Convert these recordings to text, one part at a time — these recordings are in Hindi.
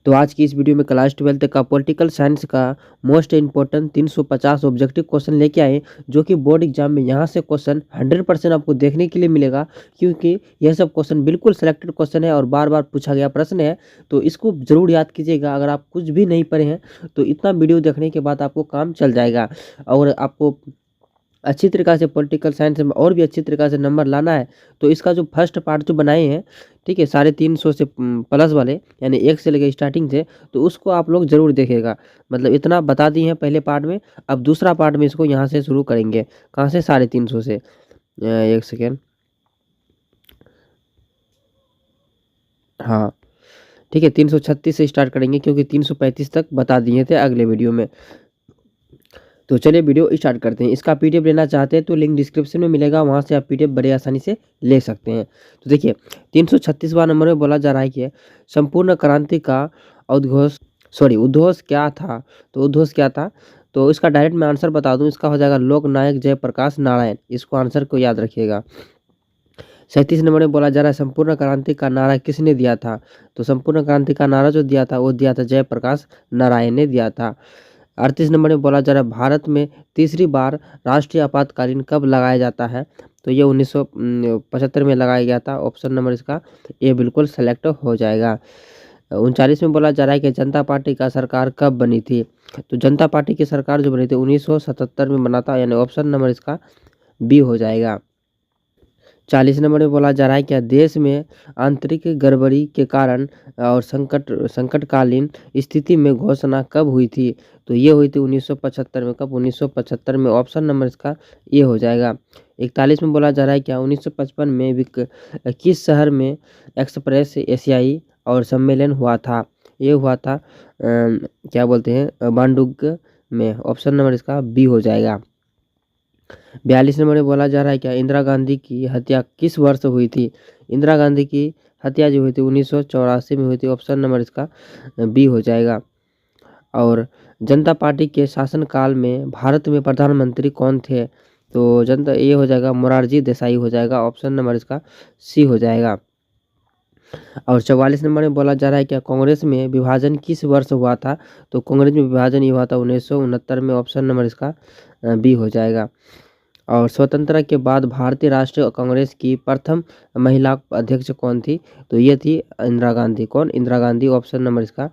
तो आज की इस वीडियो में क्लास 12 का पॉलिटिकल साइंस का मोस्ट इम्पोर्टेंट 350 ऑब्जेक्टिव क्वेश्चन लेके आए, जो कि बोर्ड एग्जाम में यहाँ से क्वेश्चन 100% आपको देखने के लिए मिलेगा, क्योंकि यह सब क्वेश्चन बिल्कुल सेलेक्टेड क्वेश्चन है और बार बार पूछा गया प्रश्न है। तो इसको जरूर याद कीजिएगा। अगर आप कुछ भी नहीं पढ़े हैं तो इतना वीडियो देखने के बाद आपको काम चल जाएगा। और आपको अच्छी तरीक़ा से पॉलिटिकल साइंस में और भी अच्छी तरीक़ा से नंबर लाना है तो इसका जो फर्स्ट पार्ट जो बनाए हैं, ठीक है, 350 से प्लस वाले, यानी 1 से लेकर स्टार्टिंग से, तो उसको आप लोग ज़रूर देखिएगा। मतलब इतना बता दिए हैं पहले पार्ट में, अब दूसरा पार्ट में इसको यहाँ से शुरू करेंगे। कहाँ से? 350 से। 1 सेकेंड। हाँ, ठीक है, 336 से स्टार्ट करेंगे, क्योंकि 335 तक बता दिए थे अगले वीडियो में। तो चलिए वीडियो स्टार्ट करते हैं। इसका पीडीएफ लेना चाहते हैं तो लिंक डिस्क्रिप्शन में मिलेगा, वहाँ से आप पीडीएफ बड़े आसानी से ले सकते हैं। तो देखिए 336वां नंबर में बोला जा रहा है कि संपूर्ण क्रांति का उद्घोष क्या था? तो उद्घोष क्या था? तो इसका डायरेक्ट मैं आंसर बता दूं, इसका हो जाएगा लोकनायक जयप्रकाश नारायण। इसको आंसर को याद रखिएगा। 37 नंबर में बोला जा रहा है संपूर्ण क्रांति का नारा किसने दिया था? तो संपूर्ण क्रांति का नारा जो दिया था वो दिया था जयप्रकाश नारायण ने दिया था। 38 नंबर में बोला जा रहा है भारत में तीसरी बार राष्ट्रीय आपातकालीन कब लगाया जाता है? तो ये 1975 में लगाया गया था। ऑप्शन नंबर इसका ए बिल्कुल सेलेक्ट हो जाएगा। 39 में बोला जा रहा है कि जनता पार्टी का सरकार कब बनी थी? तो जनता पार्टी की सरकार जो बनी थी 1977 में बना था, यानी ऑप्शन नंबर इसका बी हो जाएगा। 40 नंबर में बोला जा रहा है कि देश में आंतरिक गड़बड़ी के कारण और संकटकालीन स्थिति में घोषणा कब हुई थी? तो ये हुई थी 1975 में। कब? 1975 में। ऑप्शन नंबर इसका ये हो जाएगा। 41 में बोला जा रहा है क्या 1955 में किस शहर में एक्सप्रेस एशियाई और सम्मेलन हुआ था? ये हुआ था क्या बोलते हैं, बांडुग में। ऑप्शन नंबर इसका बी हो जाएगा। 42 नंबर में बोला जा रहा है क्या इंदिरा गांधी की हत्या किस वर्ष हुई थी? इंदिरा गांधी की हत्या जो हुई थी 1984 में हुई थी। ऑप्शन नंबर इसका बी हो जाएगा। और जनता पार्टी के शासनकाल में भारत में प्रधानमंत्री कौन थे? तो जनता ये हो जाएगा मोरारजी देसाई हो जाएगा। ऑप्शन नंबर इसका सी हो जाएगा। और 44 नंबर में बोला जा रहा है क्या कांग्रेस में विभाजन किस वर्ष हुआ था? तो कांग्रेस में विभाजन ये हुआ था 1969 में। ऑप्शन नंबर इसका बी हो जाएगा। और स्वतंत्रता के बाद भारतीय राष्ट्रीय कांग्रेस की प्रथम महिला अध्यक्ष कौन थी? तो ये थी इंदिरा गांधी। कौन? इंदिरा गांधी। ऑप्शन नंबर इसका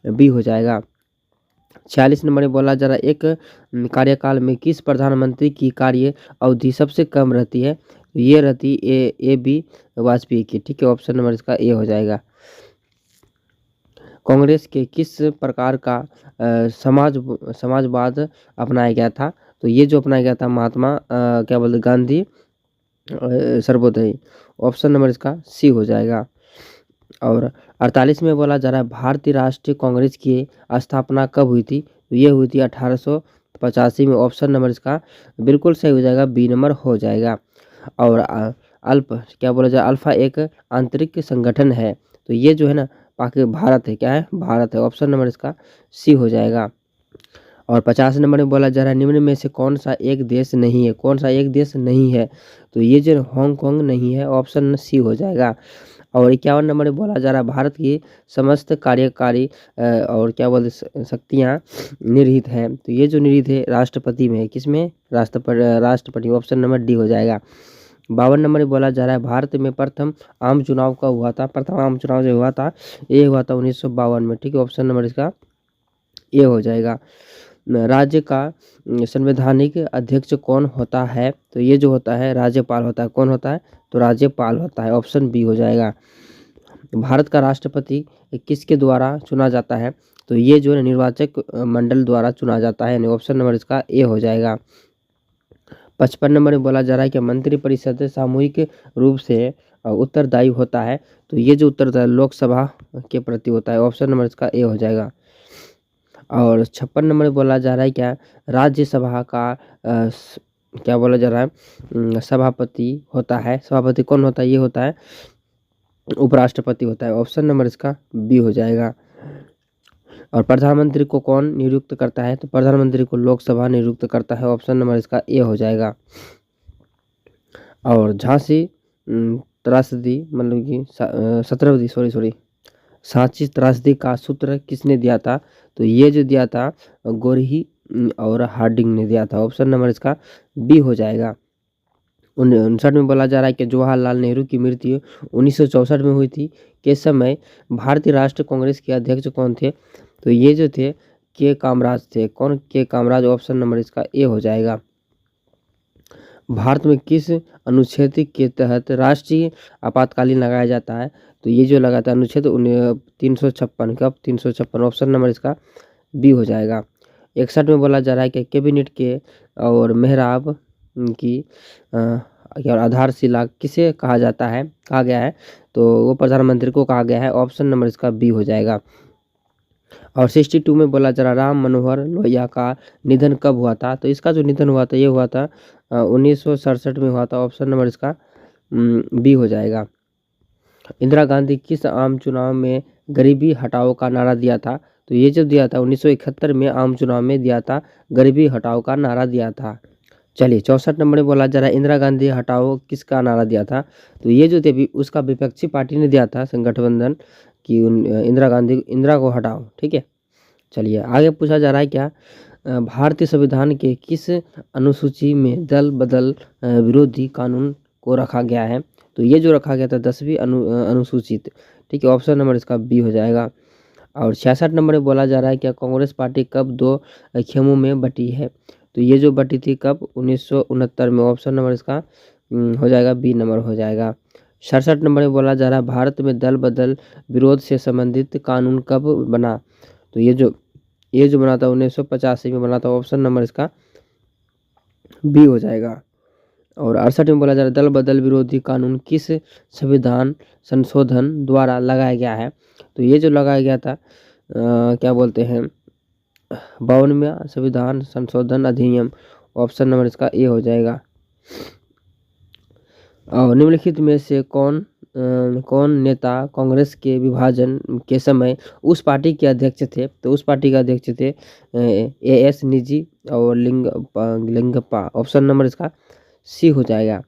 बी हो जाएगा। 46 नंबर में बोला जा रहा है एक कार्यकाल में किस प्रधानमंत्री की कार्य अवधि सबसे कम रहती है? तो ये रहती ए बी वाजपेयी की। ठीक है, ऑप्शन नंबर इसका ए हो जाएगा। कांग्रेस के किस प्रकार का समाजवाद अपनाया गया था? तो ये जो अपनाया गया था महात्मा क्या बोलते गांधी सर्वोदय। ऑप्शन नंबर इसका सी हो जाएगा। और 48 में बोला जा रहा है भारतीय राष्ट्रीय कांग्रेस की स्थापना कब हुई थी? तो ये हुई थी 1885 में। ऑप्शन नंबर इसका बिल्कुल सही हो जाएगा, बी नंबर हो जाएगा। और क्या बोला जाए, अल्फा एक आंतरिक संगठन है। तो ये जो है ना भारत है। क्या है? भारत है। ऑप्शन नंबर इसका सी हो जाएगा। और 50 नंबर में बोला जा रहा है निम्न में से कौन सा एक देश नहीं है? कौन सा एक देश नहीं है? तो ये जो हांगकांग नहीं है। ऑप्शन सी हो जाएगा। और 51 नंबर में बोला जा रहा है भारत की समस्त कार्यकारी और क्या बोलते शक्तियाँ निहित हैं। तो ये जो निहित है राष्ट्रपति में है। किसमें? राष्ट्रपति। ऑप्शन नंबर डी हो जाएगा। 52 नंबर में बोला जा रहा है भारत में प्रथम आम चुनाव कब हुआ था? प्रथम आम चुनाव जो हुआ था ये हुआ था 1952 में। ठीक है, ऑप्शन नंबर इसका ये हो जाएगा। राज्य का संवैधानिक अध्यक्ष कौन होता है? तो ये जो होता है राज्यपाल होता है। कौन होता है? तो राज्यपाल होता है। ऑप्शन बी हो जाएगा। भारत का राष्ट्रपति किसके द्वारा चुना जाता है? तो ये जो है निर्वाचक मंडल द्वारा चुना जाता है, यानी ऑप्शन नंबर इसका ए हो जाएगा। 55 नंबर में बोला जा रहा है कि मंत्रिपरिषद सामूहिक रूप से उत्तरदायी होता है। तो ये जो उत्तरदायी लोकसभा के प्रति होता है। ऑप्शन नंबर इसका ए हो जाएगा। और 56 नंबर में बोला जा रहा है क्या राज्यसभा का क्या बोला जा रहा है सभापति होता है। सभापति कौन होता है? ये होता है उपराष्ट्रपति होता है। ऑप्शन नंबर इसका बी हो जाएगा। और प्रधानमंत्री को कौन नियुक्त करता है? तो प्रधानमंत्री को लोकसभा नियुक्त करता है। ऑप्शन नंबर इसका ए हो जाएगा। और झांसी त्रासदी मतलब कि सांची त्रासदी का सूत्र किसने दिया था? तो ये जो दिया था गोरही और हार्डिंग ने दिया था। ऑप्शन नंबर इसका बी हो जाएगा। 59 में बोला जा रहा है कि जवाहरलाल नेहरू की मृत्यु 1964 में हुई थी। के समय भारतीय राष्ट्रीय कांग्रेस के अध्यक्ष कौन थे? तो ये जो थे के कामराज थे। कौन? के कामराज। ऑप्शन नंबर इसका ए हो जाएगा। भारत में किस अनुच्छेद के तहत राष्ट्रीय आपातकालीन लगाया जाता है? तो ये जो लगाता है अनुच्छेद 356। कब? 356। ऑप्शन नंबर इसका बी हो जाएगा। 61 में बोला जा रहा है कि कैबिनेट के और मेहराब की और आधारशिला किसे कहा जाता है, कहा गया है? तो वो प्रधानमंत्री को कहा गया है। ऑप्शन नंबर इसका बी हो जाएगा। और 62 में बोला जा रहा राम मनोहर लोहिया का निधन कब हुआ था? तो इसका जो निधन हुआ था ये हुआ था 1967 में हुआ था। ऑप्शन नंबर इसका बी हो जाएगा। इंदिरा गांधी किस आम चुनाव में गरीबी हटाओ का नारा दिया था? तो ये जो दिया था 1971 में आम चुनाव में दिया था, गरीबी हटाओ का नारा दिया था। चलिए 64 नंबर में बोला जा रहा है इंदिरा गांधी हटाओ किसका नारा दिया था? तो ये जो थे उसका विपक्षी पार्टी ने दिया था, संगठबंधन की इंदिरा को हटाओ। ठीक है, चलिए आगे पूछा जा रहा है क्या भारतीय संविधान के किस अनुसूची में दल बदल विरोधी कानून को रखा गया है? तो ये जो रखा गया था 10वीं अनुसूचित। ठीक है, ऑप्शन नंबर इसका बी हो जाएगा। और 66 नंबर में बोला जा रहा है क्या कांग्रेस पार्टी कब 2 खेमों में बटी है? तो ये जो बटी थी कब? 1969 में। ऑप्शन नंबर इसका हो जाएगा बी नंबर हो जाएगा। 67 नंबर में बोला जा रहा है भारत में दल बदल विरोध से संबंधित कानून कब बना? तो ये जो बना था 1985 में बना था। ऑप्शन नंबर इसका बी हो जाएगा। और 68 में बोला जा रहा है दल बदल विरोधी कानून किस संविधान संशोधन द्वारा लगाया गया है? तो ये जो लगाया गया था क्या बोलते हैं 52वां संविधान संशोधन अधिनियम। ऑप्शन नंबर इसका ए हो जाएगा। और निम्नलिखित में से कौन नेता कांग्रेस के विभाजन के समय उस पार्टी के अध्यक्ष थे? तो उस पार्टी के अध्यक्ष थे एएस निजी और लिंगप्पा। ऑप्शन नंबर इसका सी हो जाएगा।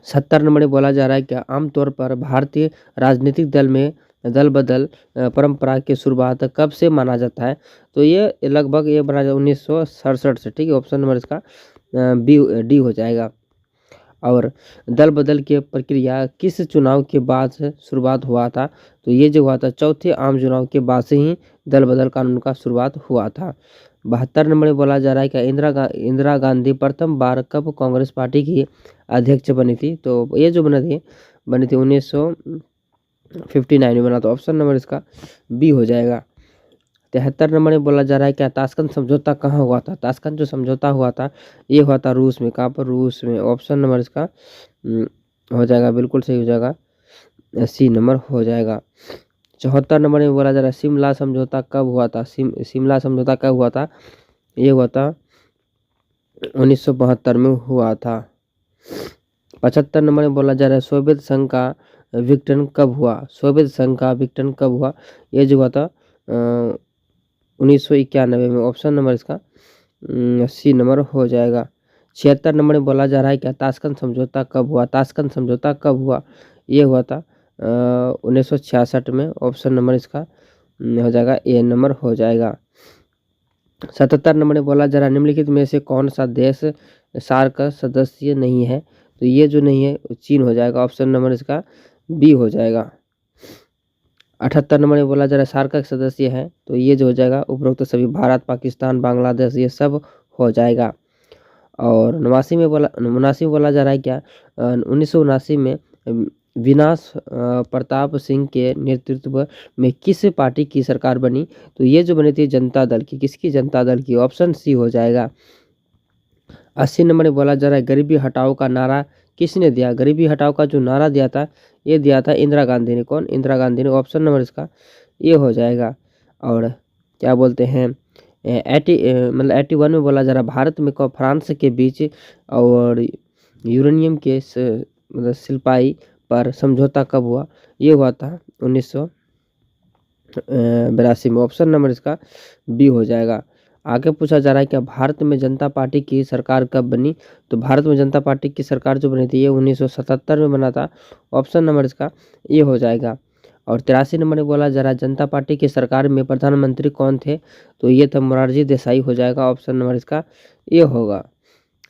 70 नंबर में बोला जा रहा है कि आमतौर पर भारतीय राजनीतिक दल में दल बदल परंपरा की शुरुआत कब से माना जाता है? तो ये लगभग ये बना 1967 से। ठीक है, ऑप्शन नंबर इसका डी हो जाएगा। और दल बदल की प्रक्रिया किस चुनाव के बाद से शुरुआत हुआ था? तो ये जो हुआ था चौथे आम चुनाव के बाद से ही दल बदल कानून का शुरुआत हुआ था। 72 नंबर में बोला जा रहा है कि इंदिरा गांधी प्रथम बार कब कांग्रेस पार्टी की अध्यक्ष बनी थी? तो ये जो बनी थी 1959 में बना था। ऑप्शन नंबर इसका बी हो जाएगा। 73 नंबर में बोला जा रहा है क्या ताशकंद समझौता कहाँ हुआ था? ताशकंद जो समझौता हुआ था ये हुआ था रूस में। कहाँ पर? रूस में। ऑप्शन नंबर इसका हो जाएगा, बिल्कुल सही हो जाएगा, सी नंबर हो जाएगा। 74 नंबर में बोला जा रहा है शिमला समझौता कब हुआ था? शिमला समझौता कब हुआ था? ये हुआ था 1972 में हुआ था। 75 नंबर में बोला जा रहा है सोवियत संघ का विघटन कब हुआ? सोवियत संघ का विघटन कब हुआ? ये जो हुआ था 1991 में। ऑप्शन नंबर इसका सी नंबर हो जाएगा। 76 नंबर में बोला जा रहा है क्या ताशकंद समझौता कब हुआ? ताशकंद समझौता कब हुआ? ये हुआ था 1966 में। ऑप्शन नंबर इसका हो जाएगा ए नंबर हो जाएगा। 77 नंबर में बोला जा रहा है निम्नलिखित में से कौन सा देश सार्क का सदस्य नहीं है? तो ये जो नहीं है चीन हो जाएगा। ऑप्शन नंबर इसका बी हो जाएगा। 78 नंबर में बोला जा रहा है सार्क का सदस्य है, तो ये जो हो जाएगा उपरोक्त सभी भारत, पाकिस्तान, बांग्लादेश ये सब हो जाएगा। और 89 में बोला जा रहा है क्या 1979 में विनाश प्रताप सिंह के नेतृत्व में किस पार्टी की सरकार बनी? तो ये जो बनी थी जनता दल की। किसकी? जनता दल की। ऑप्शन सी हो जाएगा। 80 नंबर में बोला जा रहा है गरीबी हटाओ का नारा किसने दिया? गरीबी हटाओ का जो नारा दिया था ये दिया था इंदिरा गांधी ने। कौन? इंदिरा गांधी ने। ऑप्शन नंबर इसका ये हो जाएगा। और क्या बोलते हैं 81 में बोला जा रहा है भारत में फ्रांस के बीच और यूरेनियम के मतलब सिपाही पर समझौता कब हुआ? ये हुआ था 1982 में। ऑप्शन नंबर इसका बी हो जाएगा। आगे पूछा जा रहा है कि भारत में जनता पार्टी की सरकार कब बनी? तो भारत में जनता पार्टी की सरकार जो बनी थी ये 1977 में बना था। ऑप्शन नंबर इसका ये हो जाएगा। और 83 नंबर में बोला जा रहा है जनता पार्टी की सरकार में प्रधानमंत्री कौन थे, तो ये तो मोरारजी देसाई हो जाएगा, ऑप्शन नंबर इसका ये होगा।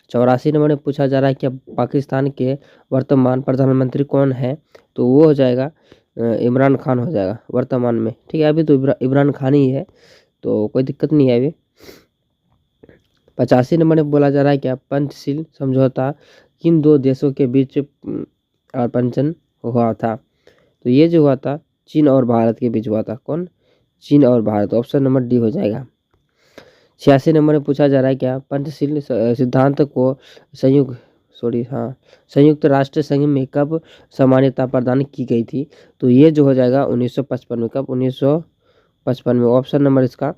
84 नंबर में पूछा जा रहा है कि पाकिस्तान के वर्तमान प्रधानमंत्री कौन है, तो वो हो जाएगा इमरान खान हो जाएगा वर्तमान में, ठीक है। अभी तो इमरान खान ही है, तो कोई दिक्कत नहीं है अभी। 85 नंबर में बोला जा रहा है क्या पंचशील समझौता किन दो देशों के बीच पंचन हुआ था, तो ये जो हुआ था चीन और भारत के बीच हुआ था। कौन? चीन और भारत, ऑप्शन नंबर डी हो जाएगा। 86 नंबर में पूछा जा रहा है क्या पंचशील सिद्धांत को संयुक्त राष्ट्र संघ में कब सामान्यता प्रदान की गई थी, तो ये जो हो जाएगा 1955 में। कब? 1955 में, ऑप्शन नंबर इसका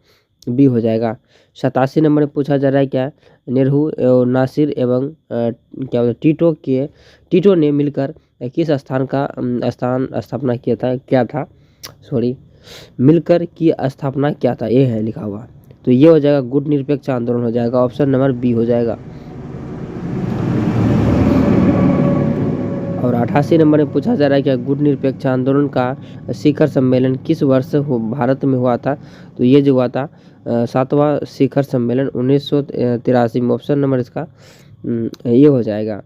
बी हो जाएगा। 87 नंबर में पूछा जा रहा है क्या नेहरू नासिर एवं क्या बोलते टीटो ने मिलकर किस स्थापना किया था मिलकर की स्थापना क्या था, ये है लिखा हुआ, तो ये हो जाएगा गुट निरपेक्ष आंदोलन हो जाएगा, ऑप्शन नंबर बी हो जाएगा। और 88 नंबर में पूछा जा रहा है कि गुट निरपेक्ष आंदोलन का शिखर सम्मेलन किस वर्ष भारत में हुआ था, तो ये जो हुआ था 7वां शिखर सम्मेलन 1983 में, ऑप्शन नंबर इसका ये हो जाएगा।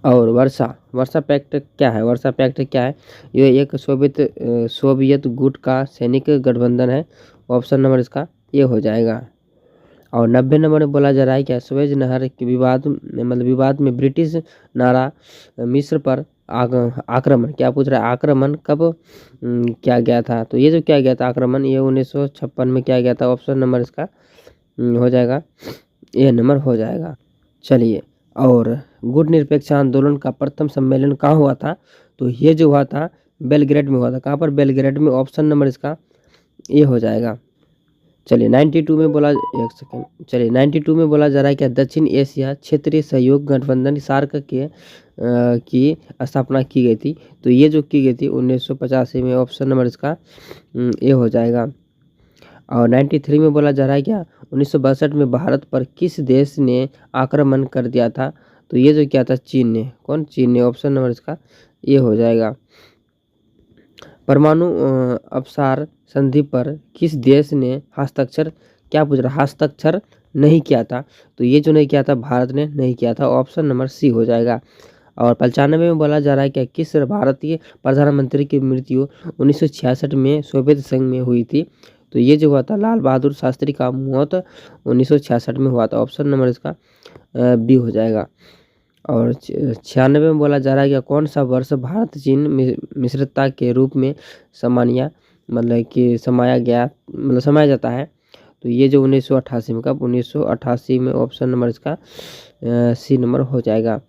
और वर्सा पैक्ट क्या है? वर्सा पैक्ट क्या है? ये एक सोवियत गुट का सैनिक गठबंधन है, ऑप्शन नंबर इसका ये हो जाएगा। और 90 नंबर में बोला जा रहा है क्या सुएज नहर के विवाद में ब्रिटिश नारा मिस्र पर आक्रमण, क्या पूछ रहा है, आक्रमण कब किया गया था, तो ये जो किया गया था आक्रमण ये 1956 में किया गया था, ऑप्शन नंबर इसका हो जाएगा ये नंबर हो जाएगा। चलिए, और गुट निरपेक्ष आंदोलन का प्रथम सम्मेलन कहाँ हुआ था, तो ये जो हुआ था बेलग्रेड में हुआ था। कहाँ पर? बेलग्रेड में, ऑप्शन नंबर इसका ये हो जाएगा। चलिए 92 में बोला, एक सेकेंड, चलिए 92 में बोला जा रहा है कि दक्षिण एशिया क्षेत्रीय सहयोग गठबंधन सार्क के की स्थापना की गई थी, तो ये जो की गई थी 1985 में, ऑप्शन नंबर इसका ये हो जाएगा। और 93 में बोला जा रहा है क्या 1962 में भारत पर किस देश ने आक्रमण कर दिया था, तो ये जो किया था चीन ने। कौन? चीन ने, ऑप्शन नंबर इसका ये हो जाएगा। परमाणु अपसार संधि पर किस देश ने हस्ताक्षर, क्या पूछ रहा, हस्ताक्षर नहीं किया था, तो ये जो नहीं किया था भारत ने नहीं किया था, ऑप्शन नंबर सी हो जाएगा। और 95 में बोला जा रहा है कि किस भारतीय प्रधानमंत्री की मृत्यु 1966 में सोवियत संघ में हुई थी, तो ये जो हुआ था लाल बहादुर शास्त्री का मौत 1966 में हुआ था, ऑप्शन नंबर इसका बी हो जाएगा। और 96 में बोला जा रहा है कि कौन सा वर्ष भारत चीन मित्रता के रूप में समाया जाता है, तो ये जो 1988 में। कब? 1988 में, ऑप्शन नंबर इसका सी नंबर हो जाएगा।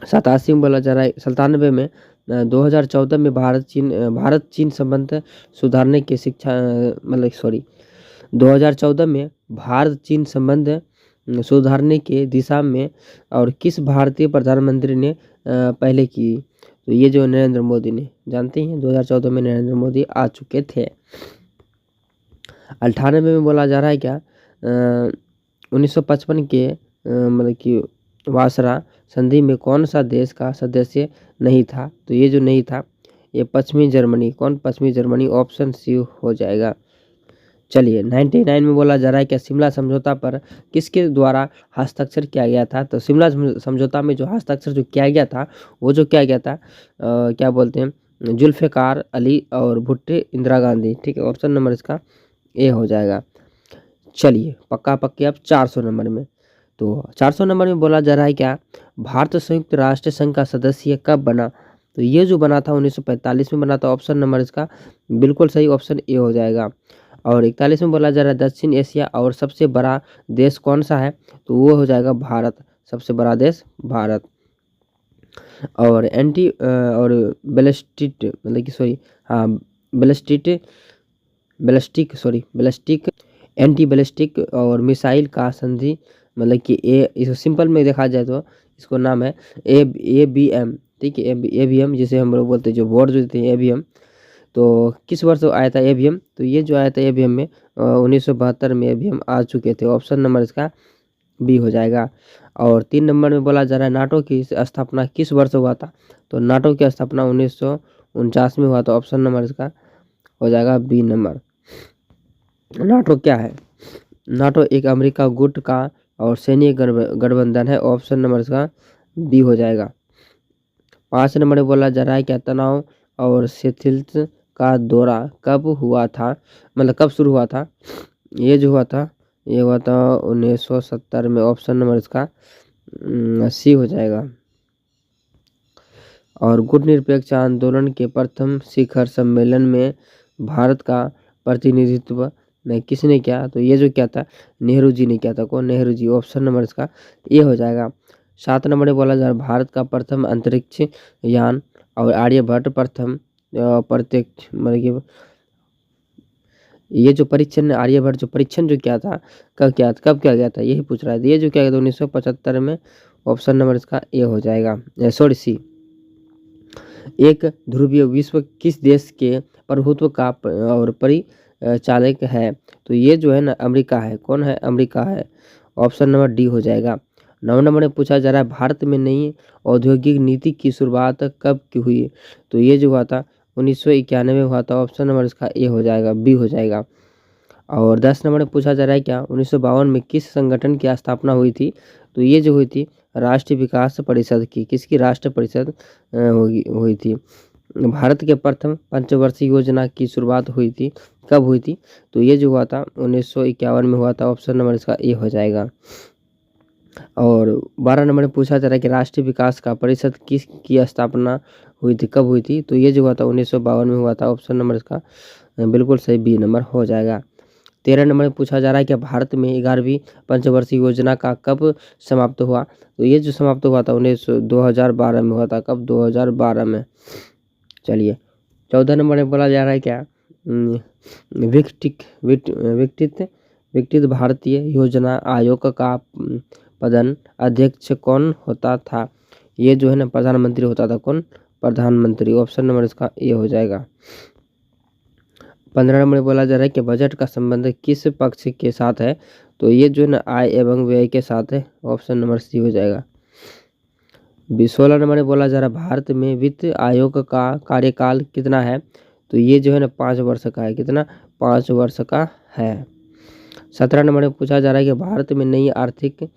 87 में बोला जा रहा है 97 में 2014 में भारत चीन संबंध सुधारने की 2014 में भारत चीन संबंध सुधारने के दिशा में और किस भारतीय प्रधानमंत्री ने पहले की, तो ये जो नरेंद्र मोदी ने, जानते हैं 2014 में नरेंद्र मोदी आ चुके थे। 98 में बोला जा रहा है क्या 1955 के वासरा संधि में कौन सा देश का सदस्य नहीं था, तो ये जो नहीं था ये पश्चिमी जर्मनी। कौन? पश्चिमी जर्मनी, ऑप्शन सी हो जाएगा। चलिए 99 में बोला जा रहा है कि शिमला समझौता पर किसके द्वारा हस्ताक्षर किया गया था, तो शिमला समझौता में जो हस्ताक्षर जो किया गया था वो जो किया गया था क्या बोलते हैं जुल्फ़िकार अली और भुट्टो इंदिरा गांधी, ठीक है, ऑप्शन नंबर इसका ए हो जाएगा। चलिए पक्का पक्के अब 400 नंबर में, तो 400 नंबर में बोला जा रहा है क्या भारत संयुक्त राष्ट्र संघ का सदस्य कब बना, तो ये जो बना था 1945 में बना था, ऑप्शन नंबर इसका बिल्कुल सही, ऑप्शन ए हो जाएगा। और 41 में बोला जा रहा है दक्षिण एशिया और सबसे बड़ा देश कौन सा है, तो वो हो जाएगा भारत, सबसे बड़ा देश भारत। और बैलिस्टिक एंटी बैलिस्टिक और मिसाइल का संधि, मतलब कि इसको सिंपल में देखा जाए तो इसको नाम है ABM, ठीक है, ABM जिसे हम लोग बोलते हैं, जो बोर्ड जो देते हैं ABM, तो किस वर्ष आया था ABM, तो ये जो आया था ABM में 1972 में ABM आ चुके थे, ऑप्शन नंबर इसका बी हो जाएगा। और 3 नंबर में बोला जा रहा है नाटो की स्थापना किस वर्ष हुआ था, तो नाटो की स्थापना 49 में हुआ था। ऑप्शन नंबर इसका हो जाएगा बी नंबर। नाटो क्या है? नाटो एक अमेरिका गुट का और सैन्य गठबंधन है। ऑप्शन नंबर इसका बी हो जाएगा। 5 नंबर में बोला जा रहा है क्या तनाव और शिथिलता का दौरा कब हुआ था, मतलब कब शुरू हुआ था? ये जो हुआ था ये हुआ था 1970 में। ऑप्शन नंबर इसका सी हो जाएगा। और गुट निरपेक्ष आंदोलन के प्रथम शिखर सम्मेलन में भारत का प्रतिनिधित्व नहीं किसने किया? तो ये जो क्या था नेहरू जी ने किया था। कौन? नेहरू जी। ऑप्शन नंबर इसका ये हो जाएगा। 7 नंबर में बोला जा रहा भारत का प्रथम अंतरिक्ष यान और आर्यभट्ट प्रथम प्रत्यक्ष मतलब ये जो परीक्षण आर्यभट्ट जो परीक्षण जो किया था कब किया गया था यही पूछ रहा है। ये जो क्या गया था 1975 में। ऑप्शन नंबर इसका ए हो जाएगा, सॉरी सी। एक ध्रुवीय विश्व किस देश के प्रभुत्व का और परिचालक है? तो ये जो है ना अमेरिका है। कौन है? अमेरिका है। ऑप्शन नंबर डी हो जाएगा। 9 नंबर में पूछा जा रहा है भारत में नई औद्योगिक नीति की शुरुआत कब की हुई? तो ये जो हुआ था 1991 में हुआ था। ऑप्शन नंबर इसका ए हो जाएगा, बी हो जाएगा। और 10 नंबर में पूछा जा रहा है क्या 1952 में किस संगठन की स्थापना हुई थी? तो ये जो हुई थी राष्ट्रीय विकास परिषद की। किसकी? राष्ट्रीय परिषद हुई थी। भारत के प्रथम पंचवर्षीय योजना की शुरुआत हुई थी कब हुई थी? तो ये जो हुआ था 1951 में हुआ था। ऑप्शन नंबर इसका ए हो जाएगा। और 12 नंबर में पूछा जा रहा है कि राष्ट्रीय विकास का परिषद किस की स्थापना हुई थी कब हुई थी? तो ये जो हुआ था 1952 में हुआ था। ऑप्शन नंबर इसका बिल्कुल सही बी नंबर हो जाएगा। 13 नंबर में पूछा जा रहा है कि भारत में 11वीं पंचवर्षीय योजना का कब समाप्त हुआ? तो ये जो समाप्त हुआ था 2012 में हुआ था। कब? 2012 में। चलिए 14 नंबर में बोला जा रहा है क्या विकसित भारतीय योजना आयोग का पदन अध्यक्ष कौन होता था? ये जो है ना प्रधानमंत्री होता था। कौन? प्रधानमंत्री। ऑप्शन नंबर इसका ए हो जाएगा। 15 नंबर में बोला जा रहा है कि बजट का संबंध किस पक्ष के साथ है? तो ये जो है ना आय एवं व्यय के साथ है। ऑप्शन नंबर सी हो जाएगा। 16 नंबर में बोला जा रहा है भारत में वित्त आयोग का कार्यकाल कितना है? तो ये जो है ना 5 वर्ष का है। कितना? 5 वर्ष का है। 17 नंबर में पूछा जा रहा है कि भारत में नई आर्थिक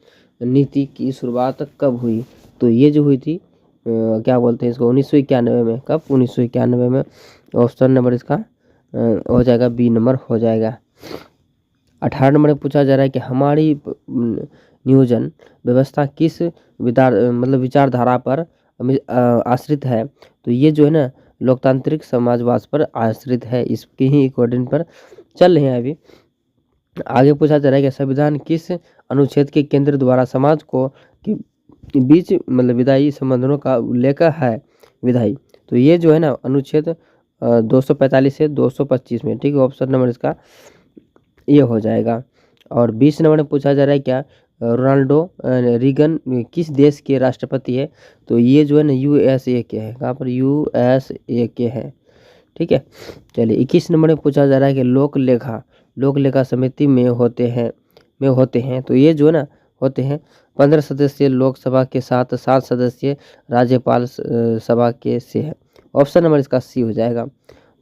नीति की शुरुआत कब हुई? तो ये जो हुई थी क्या बोलते हैं इसको 1991 में। कब? 1991 में। ऑप्शन नंबर इसका हो जाएगा बी नंबर हो जाएगा। 18 नंबर में पूछा जा रहा है कि हमारी नियोजन व्यवस्था किस विचारधारा पर आश्रित है? तो ये जो है ना लोकतांत्रिक समाजवाद पर आश्रित है। इसके ही अकॉर्डिंग पर चल रहे हैं अभी। आगे पूछा जा रहा है कि संविधान किस अनुच्छेद के केंद्र द्वारा समाज को के बीच विधायी संबंधों का उल्लेख है? विधायी। तो ये जो है ना अनुच्छेद 245 से 225 में। ठीक है। ऑप्शन नंबर इसका ये हो जाएगा। और 20 नंबर में पूछा जा रहा है क्या रोनाल्डो रीगन किस देश के राष्ट्रपति है? तो ये जो है ना यूएसए के हैं। कहाँ पर? यूएसए के हैं। ठीक है। चलिए 21 नंबर में पूछा जा रहा है कि लोक लेखा समिति में होते हैं। तो ये जो है ना होते हैं 15 सदस्यीय लोकसभा के साथ 7 सदस्यीय राज्यपाल सभा के से है। ऑप्शन नंबर इसका सी हो जाएगा।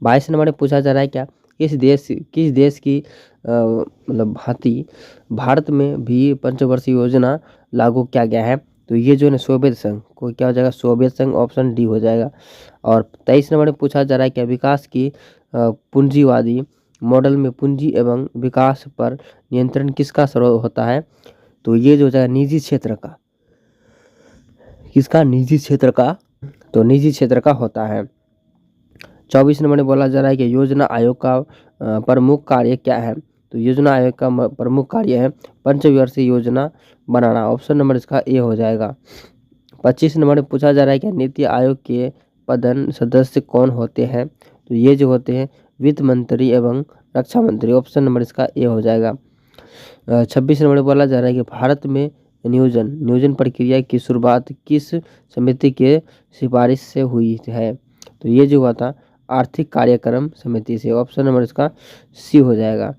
22 नंबर में पूछा जा रहा है क्या किस देश की भांति भारत में भी पंचवर्षीय योजना लागू किया गया है? तो ये जो है ना सोवियत संघ को क्या हो जाएगा? सोवियत संघ। ऑप्शन डी हो जाएगा। और 23 नंबर में पूछा जा रहा है क्या विकास की पूंजीवादी मॉडल में पूंजी एवं विकास पर नियंत्रण किसका होता है? तो ये जो हो जाएगा निजी क्षेत्र का। किसका? निजी क्षेत्र का। तो निजी क्षेत्र का होता है। 24 नंबर में बोला जा रहा है कि योजना आयोग का प्रमुख कार्य क्या है? तो योजना आयोग का प्रमुख कार्य है पंचवर्षीय योजना बनाना। ऑप्शन नंबर इसका ए हो जाएगा। 25 नंबर में पूछा जा रहा है कि नीति आयोग के पदन सदस्य कौन होते हैं? तो ये जो होते हैं वित्त मंत्री एवं रक्षा मंत्री। ऑप्शन नंबर इसका ए हो जाएगा। 26 नंबर में बोला जा रहा है कि भारत में नियोजन प्रक्रिया की शुरुआत किस समिति के सिफारिश से हुई है? तो ये जो हुआ था आर्थिक कार्यक्रम समिति से। ऑप्शन नंबर इसका सी हो जाएगा।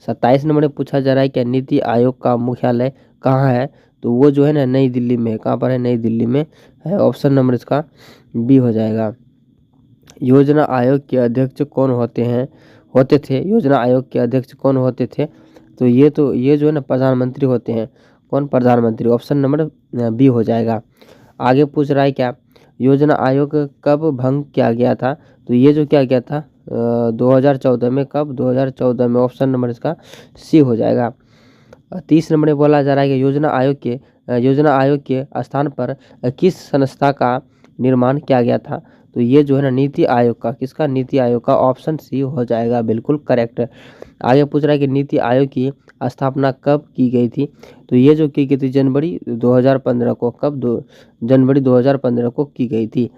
27 नंबर में पूछा जा रहा है कि नीति आयोग का मुख्यालय कहाँ है? तो वो जो है ना नई दिल्ली में है। कहाँ पर है? नई दिल्ली में है। ऑप्शन नंबर इसका बी हो जाएगा। योजना आयोग के अध्यक्ष कौन होते थे? योजना आयोग के अध्यक्ष कौन होते थे? तो ये जो है ना प्रधानमंत्री होते हैं। कौन? प्रधानमंत्री। ऑप्शन नंबर बी हो जाएगा। आगे पूछ रहा है क्या, योजना आयोग कब भंग किया गया था? तो ये जो किया गया था 2014 में। कब? 2014 में। ऑप्शन नंबर इसका सी हो जाएगा। 30 नंबर में बोला जा रहा है कि योजना आयोग के स्थान पर किस संस्था का निर्माण किया गया था? तो ये जो है ना नीति आयोग का। किसका? नीति आयोग का। ऑप्शन सी हो जाएगा, बिल्कुल करेक्ट। आगे पूछ रहा है कि नीति आयोग की स्थापना कब की गई थी? तो ये जो की गई थी जनवरी 2015 को। कब? जनवरी 2015 को की गई थी।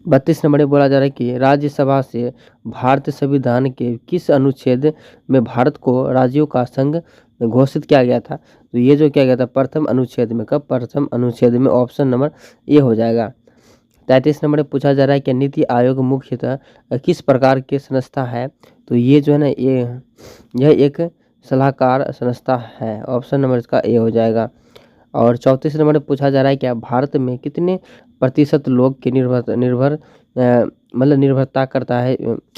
32 नंबर में बोला जा रहा है कि राज्यसभा से भारतीय संविधान के किस अनुच्छेद में भारत को राज्यों का संघ घोषित किया गया था? तो ये जो किया गया था प्रथम अनुच्छेद में। कब? प्रथम अनुच्छेद में। ऑप्शन नंबर ए हो जाएगा। 33 नंबर में पूछा जा रहा है कि नीति आयोग मुख्यतः किस प्रकार की संस्था है? तो ये जो है ना यह एक सलाहकार संस्था है। ऑप्शन नंबर इसका ए हो जाएगा। और 34 नंबर में पूछा जा रहा है कि भारत में कितने प्रतिशत लोग की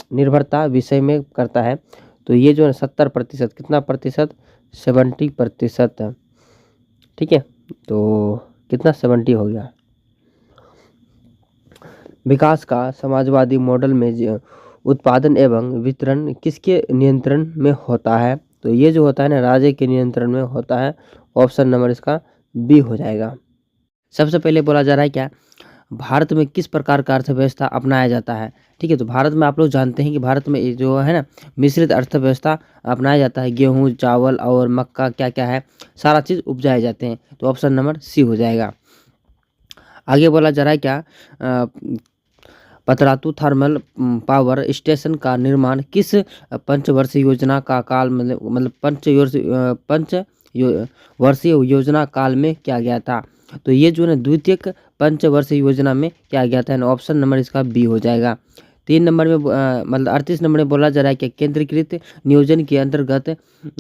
निर्भरता विषय में करता है? तो ये जो है 70%। कितना प्रतिशत? 70%। ठीक है, तो कितना? 70 हो गया। विकास का समाजवादी मॉडल में उत्पादन एवं वितरण किसके नियंत्रण में होता है? तो ये जो होता है ना राज्य के नियंत्रण में होता है। ऑप्शन नंबर इसका बी हो जाएगा। सबसे पहले बोला जा रहा है क्या, भारत में किस प्रकार का अर्थव्यवस्था अपनाया जाता है? ठीक है, तो भारत में आप लोग जानते हैं कि भारत में जो है ना मिश्रित अर्थव्यवस्था अपनाया जाता है। गेहूँ, चावल और मक्का क्या क्या है, सारा चीज़ उपजाए जाते हैं। तो ऑप्शन नंबर सी हो जाएगा। आगे बोला जा रहा है क्या, पतरातू थर्मल पावर स्टेशन का निर्माण किस पंचवर्षीय योजना का काल मतलब पंचवर्षीय योजना काल में किया गया था? तो ये जो है ना द्वितीयक पंचवर्षीय योजना में किया गया था। ऑप्शन नंबर इसका बी हो जाएगा। 3 नंबर में मतलब 38 नंबर में बोला जा रहा है कि केंद्रीकृत नियोजन के अंतर्गत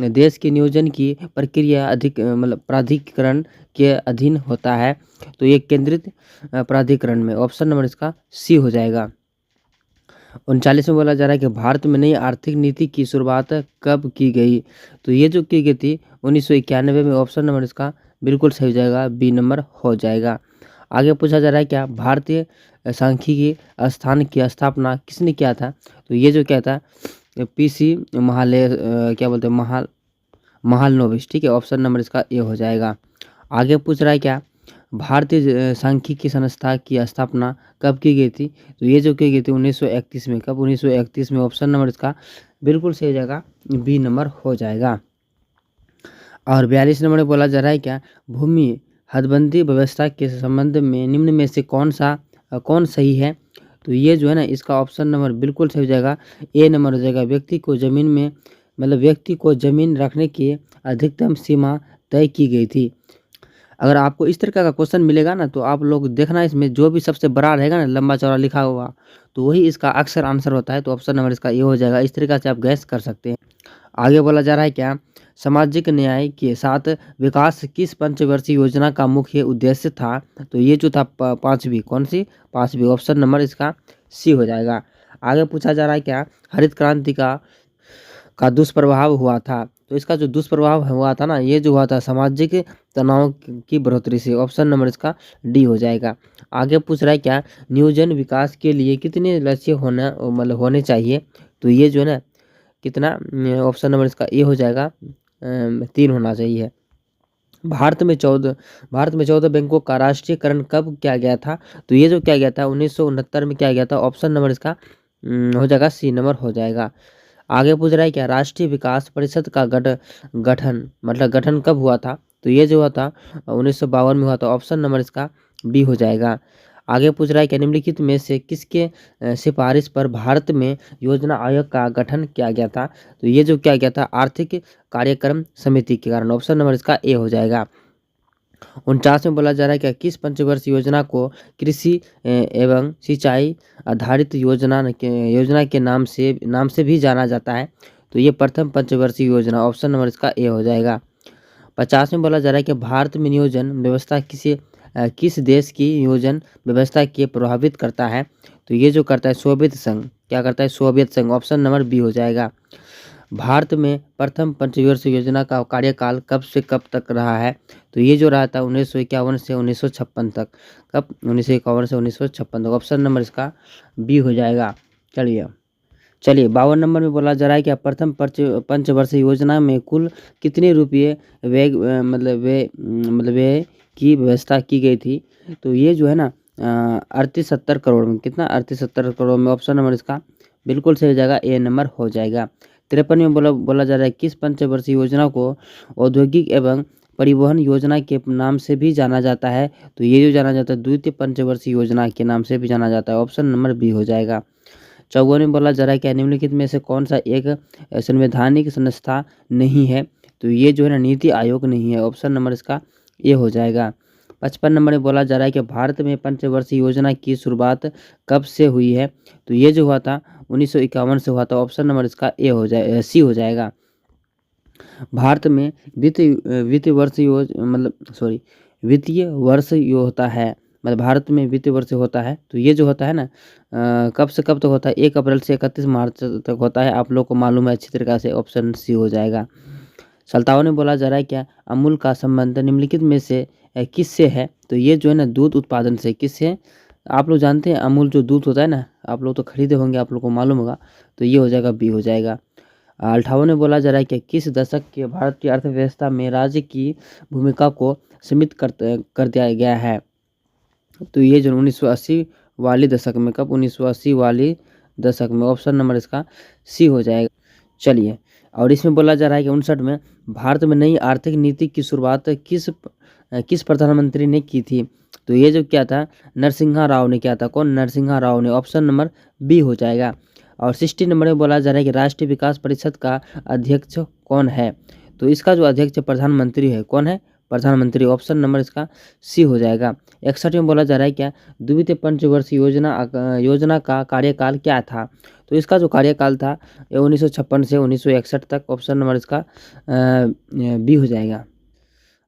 देश के नियोजन की प्रक्रिया प्राधिकरण के अधीन होता है। तो ये केंद्रित प्राधिकरण में। ऑप्शन नंबर इसका सी हो जाएगा। 39 में बोला जा रहा है कि भारत में नई आर्थिक नीति की शुरुआत कब की गई? तो ये जो की गई थी 1991 में। ऑप्शन नंबर इसका बिल्कुल सही हो जाएगा, बी नंबर हो जाएगा। आगे पूछा जा रहा है क्या, भारतीय सांख्यिकी संस्थान की स्थापना किसने किया था? तो ये जो क्या था पीसी महालनोबिस। ठीक है, ऑप्शन नंबर इसका ए हो जाएगा। आगे पूछ रहा है क्या, भारतीय सांख्यिकी संस्था की स्थापना कब की गई थी? तो ये जो की गई थी 1931 में। कब? 1931 में। ऑप्शन नंबर इसका बिल्कुल सही हो जाएगा, बी नंबर हो जाएगा। और 42 नंबर में बोला जा रहा है क्या, भूमि हदबंदी व्यवस्था के संबंध में निम्न में से कौन सही है? तो ये जो है ना इसका ऑप्शन नंबर बिल्कुल सही हो जाएगा, ए नंबर हो जाएगा। व्यक्ति को जमीन रखने की अधिकतम सीमा तय की गई थी। अगर आपको इस तरह का क्वेश्चन मिलेगा ना तो आप लोग देखना, इसमें जो भी सबसे बड़ा रहेगा ना लंबा चौड़ा लिखा हुआ तो वही इसका अक्सर आंसर होता है। तो ऑप्शन नंबर इसका ये हो जाएगा। इस तरीके से आप गैस कर सकते हैं। आगे बोला जा रहा है क्या, सामाजिक न्याय के साथ विकास किस पंचवर्षीय योजना का मुख्य उद्देश्य था? तो ये जो था पाँचवीं। कौन सी? पाँचवीं। ऑप्शन नंबर इसका सी हो जाएगा। आगे पूछा जा रहा है क्या, हरित क्रांति का दुष्प्रभाव हुआ था? तो इसका जो दुष्प्रभाव हुआ था ना, ये जो हुआ था सामाजिक तनाव की बढ़ोतरी से। ऑप्शन नंबर इसका डी हो जाएगा। आगे पूछ रहा है क्या, नियोजन विकास के लिए कितने लक्ष्य होने चाहिए? तो ये जो है ना कितना, ऑप्शन नंबर इसका ए हो जाएगा, 3 होना चाहिए। भारत में 14 बैंकों का राष्ट्रीयकरण कब किया गया था? तो ये जो किया गया था 1969 में किया गया था। ऑप्शन नंबर इसका हो जाएगा, सी नंबर हो जाएगा। आगे पूछ रहा है क्या, राष्ट्रीय विकास परिषद का गठन कब हुआ था? तो ये जो हुआ था 1952 में हुआ था। ऑप्शन नंबर इसका बी हो जाएगा। आगे पूछ रहा है कि निम्नलिखित में से किसके सिफारिश पर भारत में योजना आयोग का गठन किया गया था? तो ये जो किया गया था आर्थिक कार्यक्रम समिति के कारण। ऑप्शन नंबर इसका ए हो जाएगा। 49 में बोला जा रहा है कि किस पंचवर्षीय योजना को कृषि एवं सिंचाई आधारित योजना के नाम से भी जाना जाता है? तो ये प्रथम पंचवर्षीय योजना। ऑप्शन नंबर इसका ए हो जाएगा। 50 में बोला जा रहा है कि भारत में नियोजन व्यवस्था किस देश की योजना व्यवस्था के प्रभावित करता है? तो ये जो करता है सोवियत संघ। क्या करता है? सोवियत संघ। ऑप्शन नंबर बी हो जाएगा। भारत में प्रथम पंचवर्षीय योजना का कार्यकाल कब से कब तक रहा है? तो ये जो रहा था 1951 से 1956 तक। कब? 1951 से 1956 तक। ऑप्शन नंबर इसका बी हो जाएगा। चलिए 52 नंबर में बोला जा रहा है कि प्रथम पंचवर्षीय योजना में कुल कितने रुपये व्यय की व्यवस्था की गई थी? तो ये जो है ना 3870 करोड़ में। कितना? 3870 करोड़ में। ऑप्शन नंबर इसका बिल्कुल सही हो जाएगा, ए नंबर हो जाएगा। 53 में बोला जा रहा है किस पंचवर्षीय योजना को औद्योगिक एवं परिवहन योजना के नाम से भी जाना जाता है? तो ये जो जाना जाता है द्वितीय पंचवर्षीय योजना के नाम से भी जाना जाता है। ऑप्शन नंबर बी हो जाएगा। 54 में बोला जा रहा है कि निम्नलिखित में से कौन सा एक संवैधानिक संस्था नहीं है? तो ये जो है ना नीति आयोग नहीं है। ऑप्शन नंबर इसका ए हो जाएगा। 55 नंबर में बोला जा रहा है कि भारत में पंचवर्षीय योजना की शुरुआत कब से हुई है? तो ये जो हुआ था 1951 से हुआ था। ऑप्शन नंबर इसका ए हो जाए सी हो जाएगा। भारत में वित्तीय वर्ष यो होता है, मतलब भारत में वित्तीय वर्ष होता है। तो ये जो होता है ना कब से कब तक होता है? 1 अप्रैल से 31 मार्च तक होता है। आप लोग को मालूम है अच्छी तरीक़ा से। ऑप्शन सी हो जाएगा। 57 में बोला जा रहा है क्या अमूल का संबंध निम्नलिखित में से किससे है? तो ये जो है ना दूध उत्पादन से। किससे? आप लोग जानते हैं अमूल जो दूध होता है ना, आप लोग तो खरीदे होंगे, आप लोग को मालूम होगा। तो ये हो जाएगा, बी हो जाएगा। 58 में बोला जा रहा है कि किस दशक के भारत की अर्थव्यवस्था में राज्य की भूमिका को सीमित कर दिया गया है? तो ये जो 1980 वाली दशक में। कब? 1980 वाली दशक में। ऑप्शन नंबर इसका सी हो जाएगा। चलिए, और इसमें बोला जा रहा है कि 59 में भारत में नई आर्थिक नीति की शुरुआत किस प्रधानमंत्री ने की थी? तो ये जो क्या था नरसिम्हा राव ने किया था। कौन? नरसिम्हा राव ने। ऑप्शन नंबर बी हो जाएगा। और 60 नंबर में बोला जा रहा है कि राष्ट्रीय विकास परिषद का अध्यक्ष कौन है? तो इसका जो अध्यक्ष प्रधानमंत्री है। कौन है? प्रधानमंत्री। ऑप्शन नंबर इसका सी हो जाएगा। 61 में बोला जा रहा है क्या द्वितीय पंचवर्षीय योजना का कार्यकाल क्या था? तो इसका जो कार्यकाल था 1956 से 1961 तक। ऑप्शन नंबर इसका बी हो जाएगा।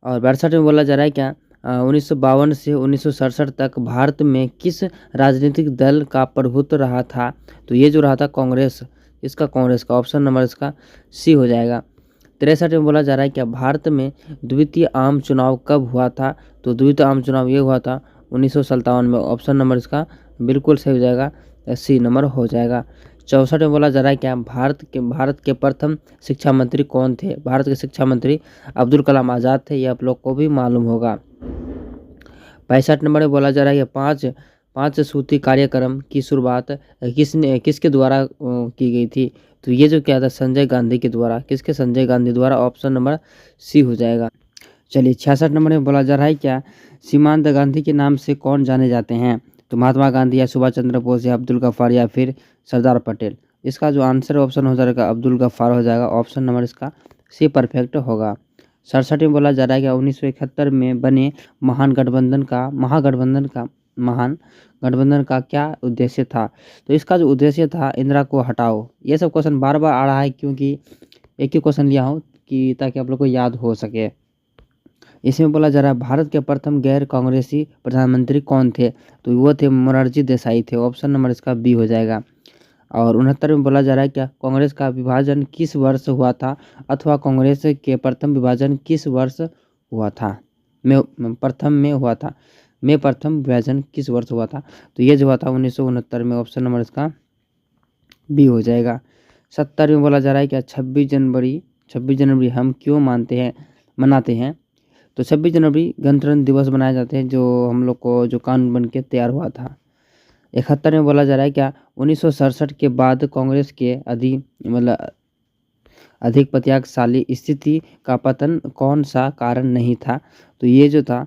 और 62 में बोला जा रहा है क्या 1952 से 1967 तक भारत में किस राजनीतिक दल का प्रभुत्व रहा था? तो ये जो रहा था कांग्रेस। इसका कांग्रेस का। ऑप्शन नंबर इसका सी हो जाएगा। 63 में बोला जा रहा है कि भारत में द्वितीय आम चुनाव कब हुआ था? तो द्वितीय आम चुनाव ये हुआ था 1957 में। ऑप्शन नंबर इसका बिल्कुल सही हो जाएगा, सी नंबर हो जाएगा। 64 में बोला जा रहा है कि भारत के प्रथम शिक्षा मंत्री कौन थे? भारत के शिक्षा मंत्री अब्दुल कलाम आज़ाद थे। ये आप लोग को भी मालूम होगा। 65 नंबर में बोला जा रहा है कि पाँच सूत्री कार्यक्रम की शुरुआत किसके द्वारा की गई थी? तो ये जो क्या था संजय गांधी के द्वारा। किसके? संजय गांधी द्वारा। ऑप्शन नंबर सी हो जाएगा। चलिए 66 नंबर में बोला जा रहा है क्या सीमांत गांधी के नाम से कौन जाने जाते हैं? तो महात्मा गांधी या सुभाष चंद्र बोस या अब्दुल गफ्फार या फिर सरदार पटेल। इसका जो आंसर ऑप्शन हो जाएगा अब्दुल गफ्फार हो जाएगा। ऑप्शन नंबर इसका सी परफेक्ट होगा। 67 में बोला जा रहा है कि 1971 में बने महान गठबंधन का क्या उद्देश्य था? तो इसका जो उद्देश्य था इंदिरा को हटाओ। ये सब क्वेश्चन बार बार आ रहा है क्योंकि एक ही क्वेश्चन लिया हूँ कि ताकि आप लोग को याद हो सके। इसमें बोला जा रहा है भारत के प्रथम गैर कांग्रेसी प्रधानमंत्री कौन थे? तो वो थे मोरारजी देसाई थे। ऑप्शन नंबर इसका बी हो जाएगा। और 69 में बोला जा रहा है क्या कांग्रेस का विभाजन किस वर्ष हुआ था? अथवा कांग्रेस के प्रथम विभाजन किस वर्ष हुआ था? प्रथम विभाजन किस वर्ष हुआ था? तो ये जो हुआ था 1969 में। ऑप्शन नंबर इसका बी हो जाएगा। 70 में बोला जा रहा है क्या 26 जनवरी हम क्यों मनाते हैं? तो 26 जनवरी गणतंत्र दिवस मनाए जाते हैं, जो हम लोग को जो कानून बन के तैयार हुआ था। 71 में बोला जा रहा है क्या 1967 के बाद कांग्रेस के अधिक प्रत्याशाली स्थिति का पतन कौन सा कारण नहीं था? तो ये जो था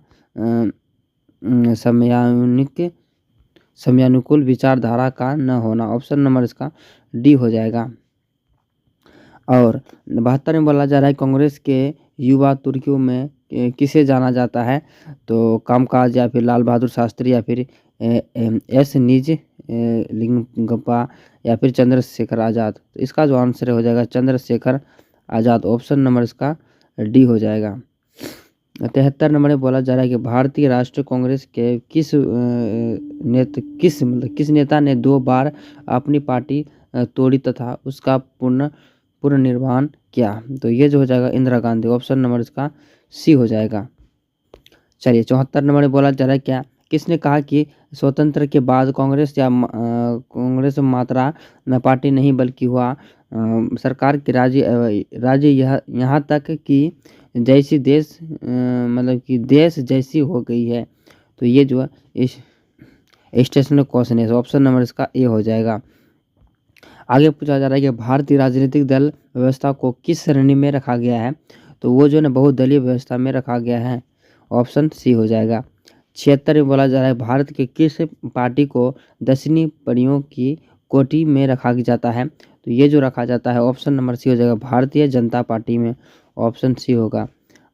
समयानुकूल विचारधारा का न होना। ऑप्शन नंबर इसका डी हो जाएगा। और 72 में बोला जा रहा है कांग्रेस के युवा तुर्कियों में किसे जाना जाता है? तो कामकाज या फिर लाल बहादुर शास्त्री या फिर एस निजलिंगप्पा या फिर चंद्रशेखर आज़ाद। तो इसका जो आंसर हो जाएगा चंद्रशेखर आज़ाद। ऑप्शन नंबर इसका डी हो जाएगा। 73 नंबर में बोला जा रहा है कि भारतीय राष्ट्रीय कांग्रेस के किस नेता ने 2 बार अपनी पार्टी तोड़ी तथा उसका पुनर्निर्माण किया? तो ये जो हो जाएगा इंदिरा गांधी। ऑप्शन नंबर इसका सी हो जाएगा। चलिए 74 नंबर में बोला जा रहा है क्या? किसने कहा कि स्वतंत्र के बाद कांग्रेस मात्रा न पार्टी नहीं बल्कि हुआ सरकार के राज्य यहाँ तक कि जैसी मतलब कि देश जैसी हो गई है। तो ये जो है इस स्टेशनरी क्वेश्चन है। ऑप्शन नंबर इसका ए हो जाएगा। आगे पूछा जा रहा है कि भारतीय राजनीतिक दल व्यवस्था को किस श्रेणी में रखा गया है? तो वो जो है ना बहुदलीय व्यवस्था में रखा गया है। ऑप्शन सी हो जाएगा। 76 में बोला जा रहा है भारत के किस पार्टी को दक्षिणी परियों की कोटि में रखा जाता है? तो ये जो रखा जाता है ऑप्शन नंबर सी हो जाएगा, भारतीय जनता पार्टी में। ऑप्शन सी होगा।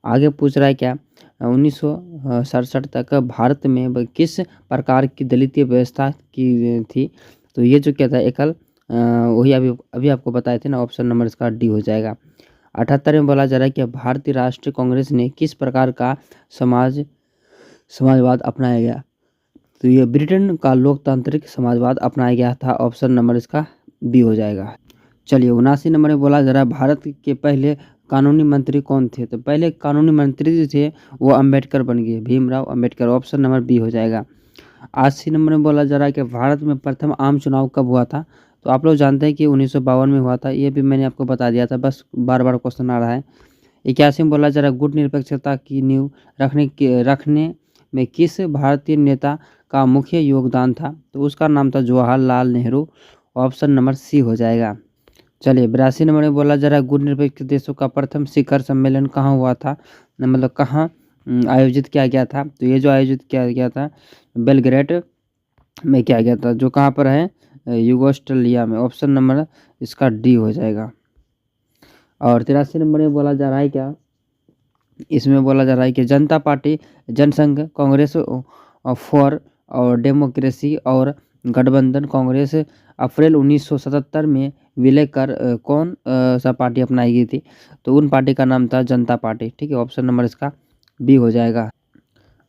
आगे पूछ रहा है क्या? 1967 तक भारत में किस प्रकार की दलित व्यवस्था की थी? तो ये जो क्या था एकल वही अभी आपको बताए थे ना। ऑप्शन नंबर इसका डी हो जाएगा। 78 में बोला जा रहा है कि भारतीय राष्ट्रीय कांग्रेस ने किस प्रकार का समाजवाद अपनाया गया? तो ये ब्रिटेन का लोकतांत्रिक समाजवाद अपनाया गया था। ऑप्शन नंबर इसका बी हो जाएगा। चलिए 79 नंबर में बोला जा रहा है भारत के पहले कानूनी मंत्री कौन थे? तो पहले कानूनी मंत्री जो थे वो अम्बेडकर बन गए, Bhimrao Ambedkar. Option number B हो जाएगा। 80 नंबर में बोला जा रहा है कि भारत में प्रथम आम चुनाव कब हुआ था? तो आप लोग जानते हैं कि 1952 में हुआ था। ये भी मैंने आपको बता दिया था, बस बार बार क्वेश्चन आ रहा है। 81 में बोला जा रहा है गुट निरपेक्षता की नींव रखने में किस भारतीय नेता का मुख्य योगदान था? तो उसका नाम था Jawaharlal Nehru. Option number C हो जाएगा। चलिए 82 नंबर में बोला जा रहा है गुट निरपेक्ष देशों का प्रथम शिखर सम्मेलन कहाँ हुआ था? मतलब कहाँ आयोजित किया गया था? तो ये जो आयोजित किया गया था बेलग्रेड में किया गया था, जो कहाँ पर है? युगोस्लाविया में। ऑप्शन नंबर इसका डी हो जाएगा। और 83 नंबर में बोला जा रहा है क्या? इसमें बोला जा रहा है कि जनता पार्टी, जनसंघ, कांग्रेस फॉर और डेमोक्रेसी और गठबंधन कांग्रेस अप्रैल 1977 में विलय कर कौन सा पार्टी अपनाई गई थी? तो उन पार्टी का नाम था जनता पार्टी। ठीक है, ऑप्शन नंबर इसका बी हो जाएगा।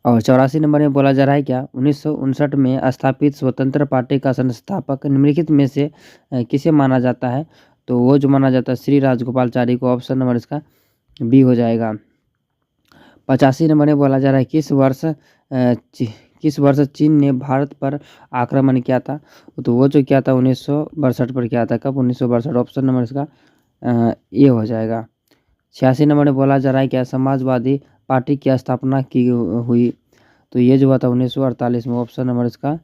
और 84 नंबर में बोला जा रहा है क्या? 1959 में स्थापित स्वतंत्र पार्टी का संस्थापक निम्नलिखित में से किसे माना जाता है? तो वो जो माना जाता है श्री राजगोपालचारी को। ऑप्शन नंबर इसका बी हो जाएगा। 85 नंबर में बोला जा रहा है किस वर्ष चीन ने भारत पर आक्रमण किया था? तो वो जो किया था 1962 पर किया था। कब? 1962। ऑप्शन नंबर इसका ए हो जाएगा। 86 नंबर में बोला जा रहा है क्या? समाजवादी पार्टी की स्थापना की हुई? तो ये जो हुआ था 1948 में। ऑप्शन नंबर इसका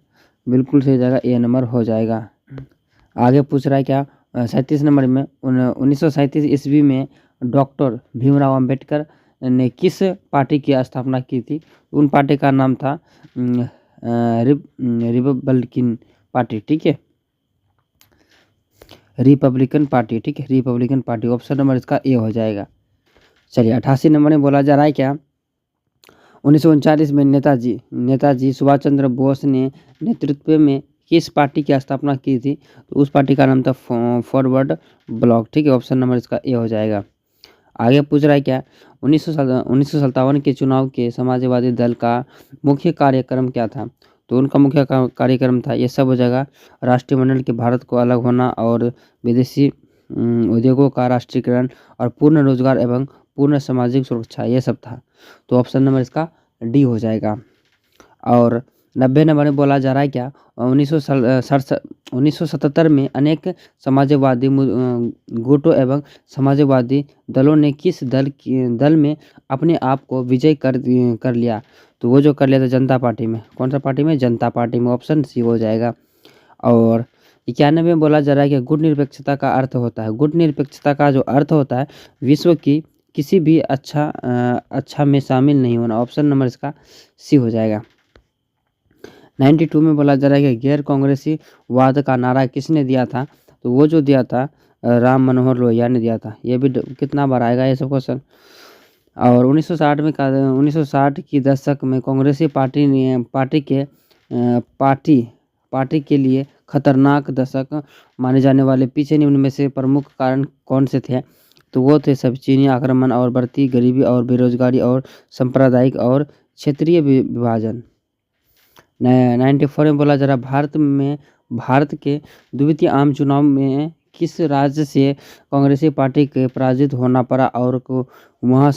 बिल्कुल सही जाएगा, ए नंबर हो जाएगा। आगे पूछ रहा है क्या? 37 नंबर में 1937 ईस्वी में डॉक्टर भीमराव अम्बेडकर ने किस पार्टी की स्थापना की थी? उन पार्टी का नाम था रिपब्लिकन पार्टी। ठीक है, रिपब्लिकन पार्टी। ठीक है, रिपब्लिकन पार्टी। ऑप्शन नंबर इसका ए हो जाएगा। चलिए 88 नंबर में बोला जा रहा है क्या? 1939 में नेताजी सुभाष चंद्र बोस ने नेतृत्व में किस पार्टी की स्थापना की थी? तो उस पार्टी का नाम था फॉरवर्ड ब्लॉक। ठीक है, ऑप्शन नंबर इसका ए हो जाएगा। आगे पूछ रहा है क्या? 1957 के चुनाव के समाजवादी दल का मुख्य कार्यक्रम क्या था? तो उनका मुख्य कार्यक्रम था, ये सब हो जाएगा, राष्ट्रमंडल के भारत को अलग होना और विदेशी उद्योगों का राष्ट्रीयकरण और पूर्ण रोजगार एवं पूर्ण सामाजिक सुरक्षा, ये सब था। तो ऑप्शन नंबर इसका डी हो जाएगा। और 90 नंबर में बोला जा रहा है क्या? 1977 में अनेक समाजवादी गुटों एवं समाजवादी दलों ने किस दल में अपने आप को विजय कर लिया? तो वो जो कर लिया था जनता पार्टी में। कौन सा पार्टी में? जनता पार्टी में। ऑप्शन सी हो जाएगा। और 91 में बोला जा रहा है कि गुट निरपेक्षता का अर्थ होता है, गुट निरपेक्षता का जो अर्थ होता है विश्व की किसी भी अच्छा में शामिल नहीं होना। ऑप्शन नंबर इसका सी हो जाएगा। 92 में बोला जा रहा है कि गैर कांग्रेसी वाद का नारा किसने दिया था? तो वो जो दिया था राम मनोहर लोहिया ने दिया था। ये भी कितना बार आएगा ये सब क्वेश्चन। और 1960 की दशक में कांग्रेसी पार्टी के लिए खतरनाक दशक माने जाने वाले पीछे निम्न में से प्रमुख कारण कौन से थे? तो वो थे सब चीनी आक्रमण और बढ़ती गरीबी और बेरोजगारी और सांप्रदायिक और क्षेत्रीय विभाजन। 94 में बोला जा रहा भारत के द्वितीय आम चुनाव में किस राज्य से कांग्रेसी पार्टी के पराजित होना पड़ा और वहाँ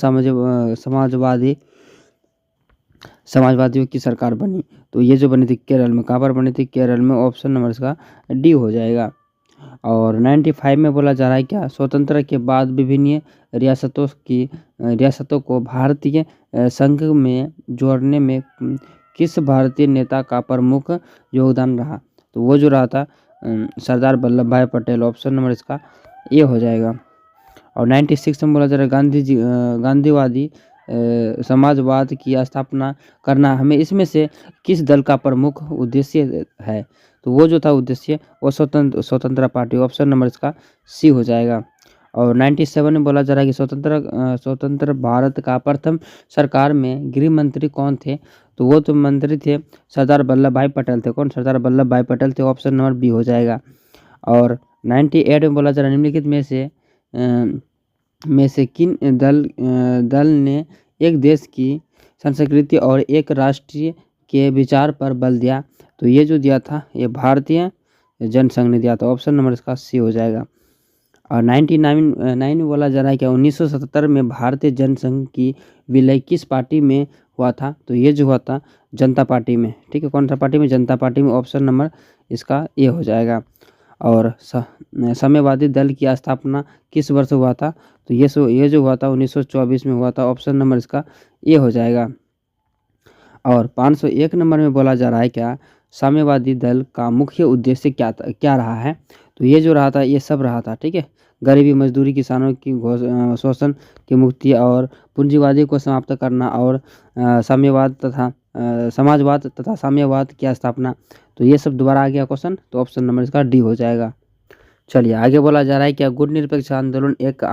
समाजवादियों की सरकार बनी। तो ये जो बनी थी केरल में, कहाँ पर बनी थी? केरल में। ऑप्शन नंबर इसका डी हो जाएगा। और 95 में बोला जा रहा है क्या? स्वतंत्रता के बाद विभिन्न रियासतों को भारतीय संघ में जोड़ने में किस भारतीय नेता का प्रमुख योगदान रहा? तो वो जो रहा था सरदार वल्लभ भाई पटेल। ऑप्शन नंबर इसका ए हो जाएगा। और 96 में बोला जा रहा है गांधीवादी समाजवाद की स्थापना करना हमें इसमें से किस दल का प्रमुख उद्देश्य है? तो वो जो था उद्देश्य वो स्वतंत्र पार्टी। ऑप्शन नंबर इसका सी हो जाएगा। और 97 में बोला जा रहा है कि स्वतंत्र भारत का प्रथम सरकार में गृह मंत्री कौन थे? तो वो तो मंत्री थे सरदार वल्लभ भाई पटेल थे। कौन? सरदार वल्लभ भाई पटेल थे। ऑप्शन नंबर बी हो जाएगा। और 98 में बोला जा रहा है निम्नलिखित में से किन दल ने एक देश की संस्कृति और एक राष्ट्रीय के विचार पर बल दिया? तो ये जो दिया था ये भारतीय जनसंघ ने दिया था। ऑप्शन नंबर इसका सी हो जाएगा। और 99 में बोला जा रहा है कि 1977 में भारतीय जनसंघ की विलय किस पार्टी में हुआ था? तो ये जो हुआ था जनता पार्टी में। ठीक है, कौन सा पार्टी में? जनता पार्टी में। ऑप्शन नंबर इसका ए हो जाएगा। और साम्यवादी दल की स्थापना किस वर्ष हुआ था? तो ये जो हुआ था 1924 में हुआ था। ऑप्शन नंबर इसका ए हो जाएगा। और 501 नंबर में बोला जा रहा है क्या? साम्यवादी दल का मुख्य उद्देश्य क्या रहा है? तो ये जो रहा था ये सब रहा था। ठीक है, गरीबी, मजदूरी, किसानों की शोषण की मुक्ति और पूंजीवादी को समाप्त करना और समाजवाद तथा साम्यवाद की स्थापना। तो ये सब दोबारा आ गया क्वेश्चन। तो ऑप्शन नंबर इसका डी हो जाएगा। चलिए आगे बोला जा रहा है क्या? गुट निरपेक्ष आंदोलन एक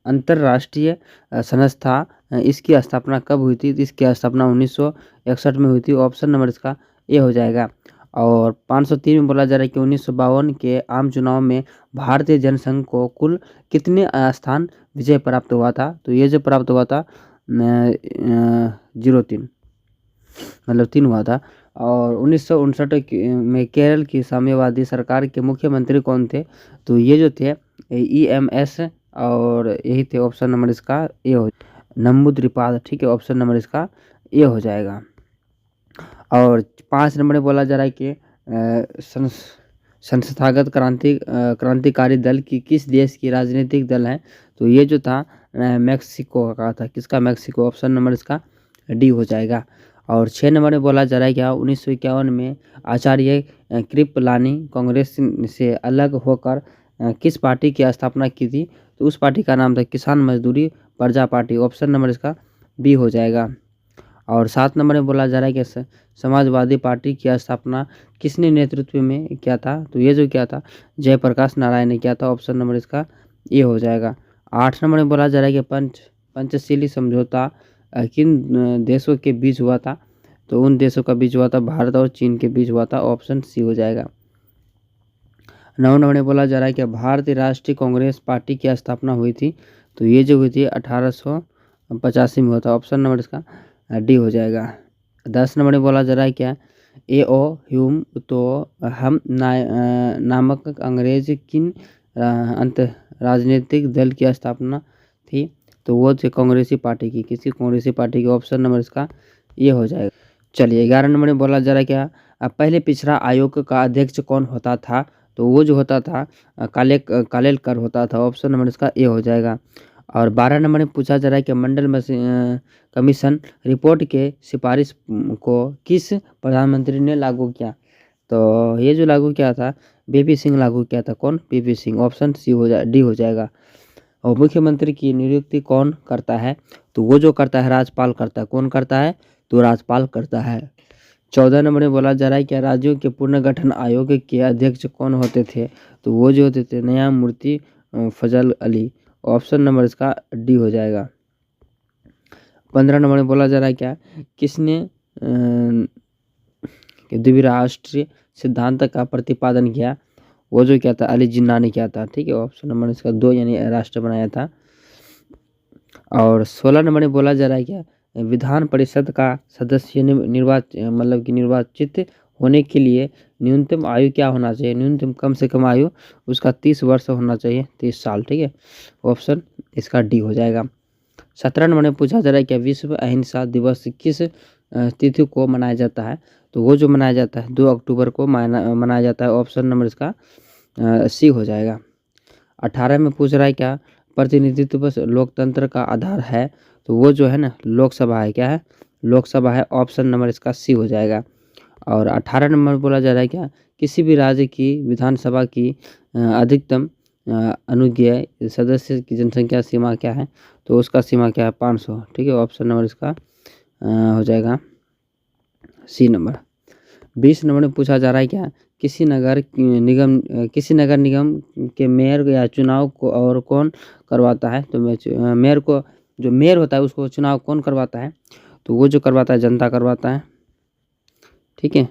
अंतरराष्ट्रीय संस्था इसकी स्थापना कब हुई थी? इसकी स्थापना 1961 में हुई थी। ऑप्शन नंबर इसका ए हो जाएगा। और 503 में बोला जा रहा है कि 1952 के आम चुनाव में भारतीय जनसंघ को कुल कितने स्थान विजय प्राप्त हुआ था? तो ये जो प्राप्त हुआ था 03 मतलब 3 हुआ था। और 1959 में केरल की साम्यवादी सरकार के मुख्यमंत्री कौन थे? तो ये जो थे EMS और यही थे। ऑप्शन नंबर इसका ए हो नंबूद्रिपाद। ठीक है, ऑप्शन नंबर इसका ए हो जाएगा। और 5 नंबर में बोला जा रहा है कि संस्थागत क्रांतिकारी दल की किस देश की राजनीतिक दल है? तो ये जो था मैक्सिको का था। किसका? मैक्सिको। ऑप्शन नंबर इसका डी हो जाएगा। और 6 नंबर में बोला जा रहा है कि 1951 में आचार्य कृपलानी कांग्रेस से अलग होकर किस पार्टी की स्थापना की थी? तो उस पार्टी का नाम था किसान मजदूरी प्रजा पार्टी। ऑप्शन नंबर इसका बी हो जाएगा। और 7 नंबर में बोला जा रहा है कि समाजवादी पार्टी की स्थापना किसने नेतृत्व में किया था? तो ये जो किया था जयप्रकाश नारायण ने किया था। ऑप्शन नंबर इसका ए हो जाएगा। 8 नंबर में बोला जा रहा है कि पंचशीली समझौता किन देशों के बीच हुआ था? तो उन देशों का बीच हुआ था भारत और चीन के बीच हुआ था। ऑप्शन सी हो जाएगा। 9 नंबर में बोला जा रहा है कि भारतीय राष्ट्रीय कांग्रेस पार्टी की स्थापना हुई थी। तो ये जो हुई थी 1885 में हुआ था। ऑप्शन नंबर इसका डी हो जाएगा। 10 नंबर में बोला जा रहा है क्या? A.O. ह्यूम तो हम नामक अंग्रेज किन राजनीतिक दल की स्थापना थी? तो वो थे कांग्रेसी पार्टी की। किसी कांग्रेसी पार्टी की। ऑप्शन नंबर इसका ये हो जाएगा। चलिए 11 नंबर में बोला जा रहा है क्या? पहले पिछड़ा आयोग का अध्यक्ष कौन होता था? तो वो जो होता था कालेलकर होता था। ऑप्शन नंबर इसका ए हो जाएगा। और 12 नंबर में पूछा जा रहा है कि मंडल कमीशन रिपोर्ट के सिफारिश को किस प्रधानमंत्री ने लागू किया? तो ये जो लागू किया था BP सिंह लागू किया था। कौन? BP सिंह। ऑप्शन डी हो जाएगा। और मुख्यमंत्री की नियुक्ति कौन करता है? तो वो जो करता है राज्यपाल करता है। कौन करता है? तो राज्यपाल करता है। 14 नंबर में बोला जा रहा है कि राज्यों के पुनर्गठन आयोग के अध्यक्ष कौन होते थे? तो वो जो होते थे न्यायमूर्ति फजल अली। ऑप्शन नंबर इसका डी हो जाएगा। 15 नंबर में बोला जा रहा है क्या? किसने द्विराष्ट्रीय सिद्धांत का प्रतिपादन किया? वो जो क्या था, अली जिन्ना ने किया था। ठीक है, ऑप्शन नंबर इसका 2 यानी राष्ट्र बनाया था। और 16 नंबर में बोला जा रहा है क्या, विधान परिषद का सदस्य मतलब कि निर्वाचित होने के लिए न्यूनतम आयु क्या होना चाहिए, न्यूनतम कम से कम आयु उसका 30 वर्ष होना चाहिए, 30 साल। ठीक है, ऑप्शन इसका डी हो जाएगा। 17 नंबर में पूछा जा रहा है क्या, विश्व अहिंसा दिवस किस तिथि को मनाया जाता है, तो वो जो मनाया जाता है 2 अक्टूबर को मनाया जाता है। ऑप्शन नंबर इसका सी हो जाएगा। 18 में पूछ रहा है क्या, प्रतिनिधित्व लोकतंत्र का आधार है, तो वो जो है ना लोकसभा है। क्या है, लोकसभा है। ऑप्शन नंबर इसका सी हो जाएगा। और 18 नंबर में बोला जा रहा है क्या, किसी भी राज्य की विधानसभा की अधिकतम अनुज्ञेय सदस्य की जनसंख्या सीमा क्या है, तो उसका सीमा क्या है, 500। ठीक है, ऑप्शन नंबर इसका हो जाएगा सी नंबर। 20 नंबर में पूछा जा रहा है क्या, किसी नगर निगम के मेयर या चुनाव को और कौन करवाता है, तो मेयर को, जो मेयर होता है उसको चुनाव कौन करवाता है, तो वो जो करवाता है जनता करवाता है। ठीक है,